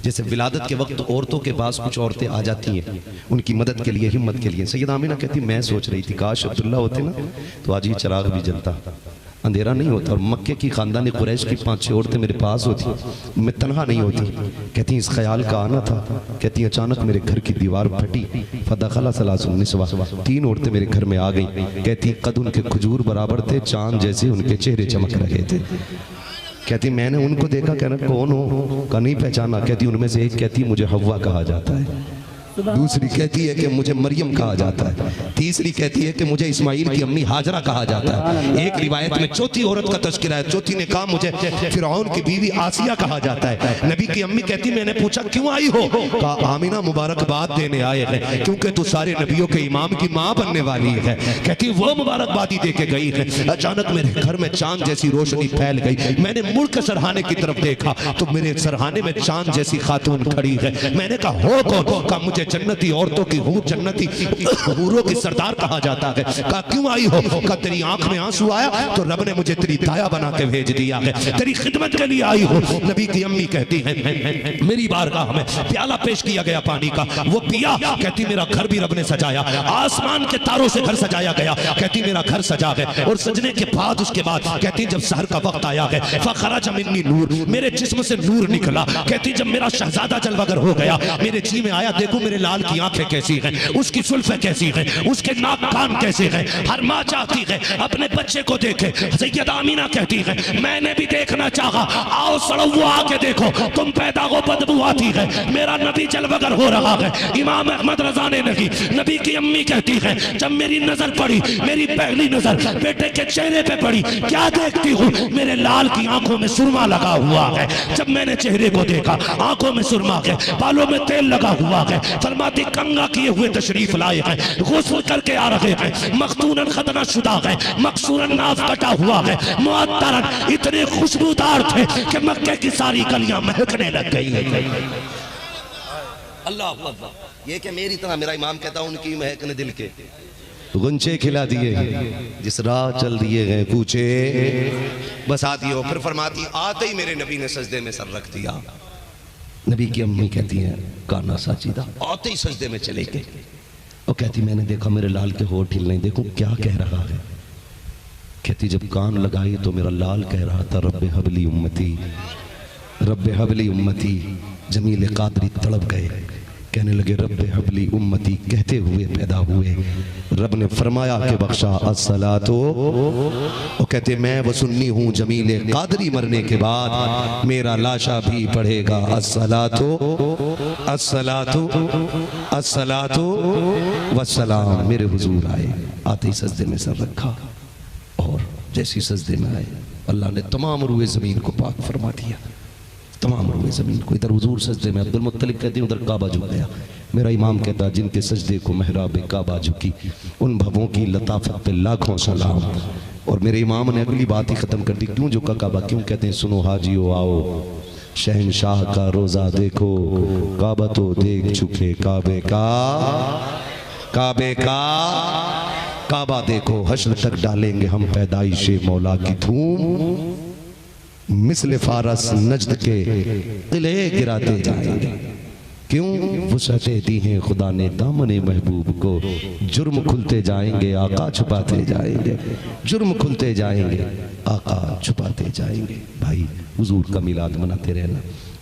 जैसे विलादत के वक्त औरतों के पास कुछ औरतें आ जाती हैं उनकी मदद के लिए, हिम्मत के लिए। सैयदा आमिना कहती मैं सोच रही थी काश अब्दुल्ला होते ना तो आज ये चिराग भी जलता, अंधेरा नहीं होता, और मक्के की खानदान कुरैश की 5-6 औरतें मेरे पास होती, मैं तनहा नहीं होती। कहती इस ख्याल का आना था। कहती अचानक मेरे घर की दीवार फटी, फदखला सलासुन निस्वा, 3 औरतें मेरे घर में आ गई। कहती कद उनके खजूर बराबर थे, चांद जैसे उनके चेहरे चमक रहे थे। कहती मैंने उनको देखा, कहना कौन हो का नहीं पहचाना। कहती उनमें से एक कहती मुझे हव्वा कहा जाता है, दूसरी कहती है कि मुझे मरियम कहा जाता है, तीसरी कहती है कि मुझे इस्माइल की अम्मी हाजरा कहा जाता है। एक रिवायत में चौथी औरत का तस्करा है, चौथी ने कहा मुझे फिरौन की बीवी आसिया कहा जाता है। नबी की अम्मी कहती मैंने पूछा क्यों आई हो, कहा आमिना मुबारकबाद देने आए हैं क्योंकि तू सारे नबियों के इमाम की माँ बनने वाली है। कहती वो मुबारकबादी दे के गई है। अचानक मेरे घर में चांद जैसी रोशनी फैल गई, मैंने मुड़ के सरहाने की तरफ देखा तो मेरे सरहाने में चांद जैसी खातून खड़ी है। मैंने कहा हो कौन, कहा मुझे जन्नती औरतों की हूर, जन्नती हूरों की सरदार कहा जाता है। कहा क्यों आई हो, कहा तेरी आंख में आंसू आया तो रब ने मुझे तेरी दाया बना के भेज दिया है, तेरी खिदमत के लिए आई हो। नबी की अम्मी कहती है मेरी बारगाह में प्याला पेश किया गया पानी का, वो पिया। कहती मेरा घर भी रब ने सजाया, आसमान के तारों से घर सजाया गया। कहती मेरा घर सजा है, और सजने के बाद उसके बाद कहती जब सहर का वक्त आया है फखरज मिन्नी नूर, मेरे जिस्म से नूर निकला। कहती जब मेरा शहजादा जलवागर हो गया मेरे जी में आया, देखो मेरे लाल की आंखें कैसी हैं, उसकी जुल्फें कैसी हैं, उसके नाक कान कैसे हैं। हर माँ चाहती है अपने बच्चे को देखे। सैयदा आमीना कहती है मैंने भी देखना चाहा, आओ सड़ो आके देखो, तुम पैदा हो बदबू आती है, मेरा नबी जलवगर हो रहा है। इमाम अहमद रजा ने नहीं, नबी की अम्मी कहती है जब मेरी नजर पड़ी, मेरी पहली नजर बेटे के चेहरे पे पड़ी, क्या देखती हूँ, मेरे लाल की आंखों में सुरमा लगा हुआ है। जब मैंने चेहरे को देखा आंखों में सुरमा है, बालों में तेल लगा हुआ है। फरमाती कंगा किए हुए तशरीफ लाए हैं, गुस्ल करके आ रहे हैं, मखतूनन खतना शुदा है, मकसूरन नाफ कटा हुआ है, मुअत्तरन इतने खुशबूदार थे कि मक्के की सारी गलियां महकने लग गई है। अल्लाह अल्लाह, ये कि मेरी तरह मेरा इमाम कहता उनकी महकने दिल के गुंचे खिला दिए, जिस राह चल दिए गए पूछे बस आती हो। फिर फरमाती आते ही मेरे नबी ने सजदे में सर रख दिया। नबी की अम्मी कहती है काना साजिदा, आते ही सजदे में चले गए। और कहती मैंने देखा मेरे लाल के होठ हिल नहीं, देखो क्या कह रहा है। कहती जब कान लगाई तो मेरा लाल कह रहा था रब्बे हबली उम्मती, रब्बे हबली उम्मती। जमील कादरी तड़प गए, कहने लगे रब्बे हबली उम्मती कहते हुए पैदा हुए। रब ने फरमाया कि बख्शा अस्सलातो, वो कहते मैं वो सुन्नी हूँ जमील कादरी मरने के बाद मेरा लाशा भी पढ़ेगा अस्सलातो अस्सलातो अस्सलातो वस्सलाम। मेरे हुजूर आए, आते ही सजदे में सर रखा, और जैसी सजदे में आए अल्लाह ने तमाम रुए ज़मीन को पाक फरमा दिया, तमाम रुए ज़मीन को। इधर हुजूर सजदे में, अब्दुल मुत्तलिब कहते हैं उधर काबा झुक गया। मेरा इमाम कहता जिनके सजदे को महराब काबा झुकी, उन भवों की लताफत पे लाखों सलाम। और मेरे इमाम ने अगली बात ही ख़त्म कर दी, क्यों झुका काबा, क्यों कहते हैं सुनो हाजियो आओ, शहनशाह का रोज़ा देखो, काबा तो देख चुके काबे का, काबे का काबा देखो, हश्र तक डालेंगे हम पैदाइशे मौला की धूम, मिसले फारस नजद के किले गिराते जाएंगे। क्यों वुसअते दी हैं खुदा ने दामने महबूब को, जुर्म खुलते जाएंगे आका छुपाते जाएंगे, जुर्म खुलते जाएंगे आका छुपाते जाएंगे। भाई हुजूर का मिलाद मनाते रहना,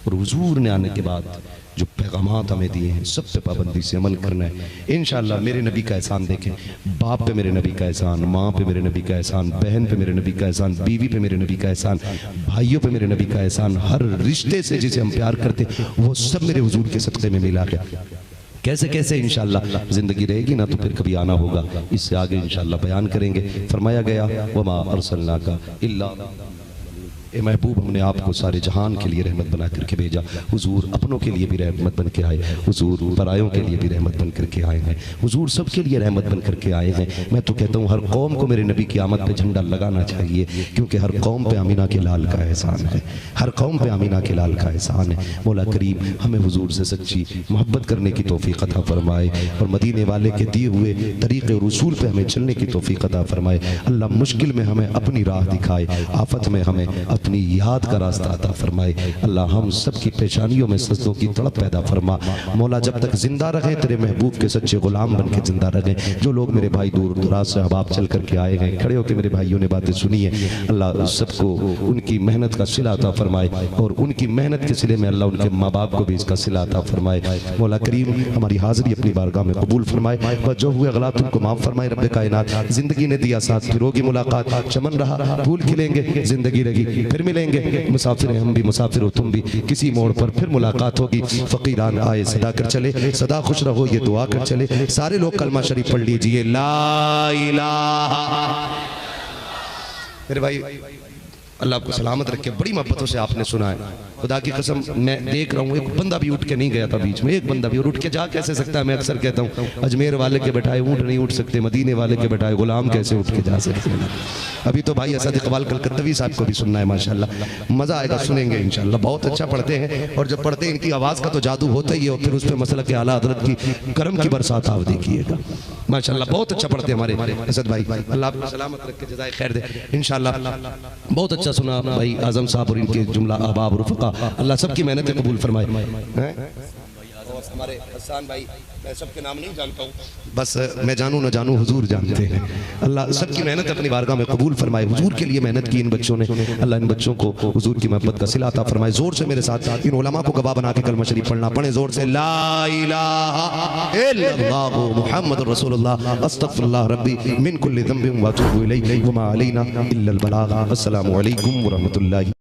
और हुजूर ने आने के बाद जो पैगामात हमें दिए हैं सब पे पाबंदी से अमल करना है इंशाअल्लाह। मेरे नबी का एहसान देखें, बाप पे मेरे नबी का एहसान, माँ पे मेरे नबी का एहसान, बहन पे मेरे नबी का एहसान, बीवी पे मेरे नबी का एहसान, भाइयों पे मेरे नबी का एहसान, हर रिश्ते से जिसे हम प्यार करते वो सब मेरे हुजूर के सदक़े में मिला गया। कैसे कैसे इंशाअल्लाह जिंदगी रहेगी ना तो फिर कभी आना होगा, इससे आगे इंशाअल्लाह बयान करेंगे। फरमाया गया वमा अरसलनाका इल्ला, ए महबूब हमने आपको सारे जहान के लिए रहमत बना करके भेजा। हुजूर अपनों के लिए भी रहमत बन के आए, हुजूर परायों के लिए भी रहमत बन करके आए हैं, हुजूर सबके लिए रहमत बन करके आए हैं। मैं तो कहता हूँ हर कौम को मेरे नबी की आमद पे झंडा लगाना चाहिए, क्योंकि हर कौम पे आमीना के लाल का एहसान है, हर कौम पे आमीना के लाल का एहसान है। मौला करीम हमें हुजूर से सच्ची मोहब्बत करने की तौफीक अता फरमाए, और मदीने वाले के दिए हुए तरीक़े और उसूल पे हमें चलने की तौफीक अता फरमाए। अल्लाह मुश्किल में हमें अपनी राह दिखाए, आफत में हमें अपनी याद का रास्ता अता फरमाए। अल्लाह हम सब की पेशानियों में सजदों की तड़प पैदा फरमा। मौला जब तक जिंदा रहे तेरे महबूब के सच्चे गुलाम बन के जिंदा रहे। जो लोग मेरे भाई दूर दराज से अहबाब चल करके आए हैं, खड़े होकर मेरे भाइयों ने बातें सुनी है, अल्लाह सबको उनकी मेहनत का सिला अता फरमाए और उनकी मेहनत के सिले में अल्लाह उनके माँ बाप को भी इसका सिला अता फरमाए। मौला करीम हमारी हाजिरी अपनी बारगाह में कबूल फरमाए और जो हुए गलत उनको माफ़ फरमाए। रब्बे कायनात जिंदगी ने दिया साथ, फिर होगी मुलाकात, चमन रहा फूल खिलेंगे, जिंदगी रही फिर मिलेंगे, मुसाफिर हम भी मुसाफिर हो तुम भी, किसी मोड़ पर फिर मुलाकात होगी। फकीरान आए सदा कर चले, सदा खुश रहो ये दुआ कर चले। सारे लोग कलमा शरीफ पढ़ लीजिए, ला इलाहा। मेरे भाई अल्लाह आपको सलामत रखे। बड़ी मोहब्बतों से आपने सुना है, खुदा की कसम मैं देख रहा हूँ एक बंदा भी उठ के नहीं गया था बीच में, एक बंदा भी। और उठ के जा कैसे सकता है? मैं अक्सर कहता हूँ अजमेर वाले के बैठाए ऊँट नहीं उठ सकते, मदीने वाले के बैठाए गुलाम कैसे उठ के जा सकते हैं। अभी तो भाई असद इकबाल कलकत्तवी साहब को भी सुनना है, माशाल्लाह मज़ा आएगा, सुनेंगे इंशाल्लाह। बहुत अच्छा पढ़ते हैं और जब पढ़ते हैं इनकी आवाज़ का तो जादू होता ही है, और फिर उस पर मसला के आला हज़रत की करम की बरसात आप देखिएगा माशाल्लाह। बहुत अच्छा पढ़ते हैं हमारे असद भाई, अल्लाह आपको सलामत रख के जज़ाए खैर दे इंशाल्लाह। बहुत अच्छा सुना भाई आजम साहब और इनके जुमला अहबाब रुफ़क़ा, अल्लाह सबकी मेहनत कबूल फरमाए। हमारे हसन भाई, मैं सबके नाम नहीं जानता हूँ, बस मैं जानूँ न जानूँ हुजूर जानते हैं। अल्लाह सबकी मेहनत अपनी बारगाह में कबूल फरमाए। हुजूर के लिए मेहनत की इन बच्चों ने, अल्लाह इन बच्चों को हुजूर की मोहब्बत का सिला अता फरमाए। जोर से मेरे साथ इन उलमा को गवाह बना के कलमा शरीफ पढ़ना, पढ़े जोर से, ला इलाहा इल्लल्लाहु मुहम्मदुर रसूलुल्लाह अस्तगफिरुल्लाह रब्बी मिन कुल्ली ज़ंबिन व अतूबु इलैहि व मा अलैना इल्लल बलाग। अस्सलामु अलैकुम व रहमतुल्लाहि।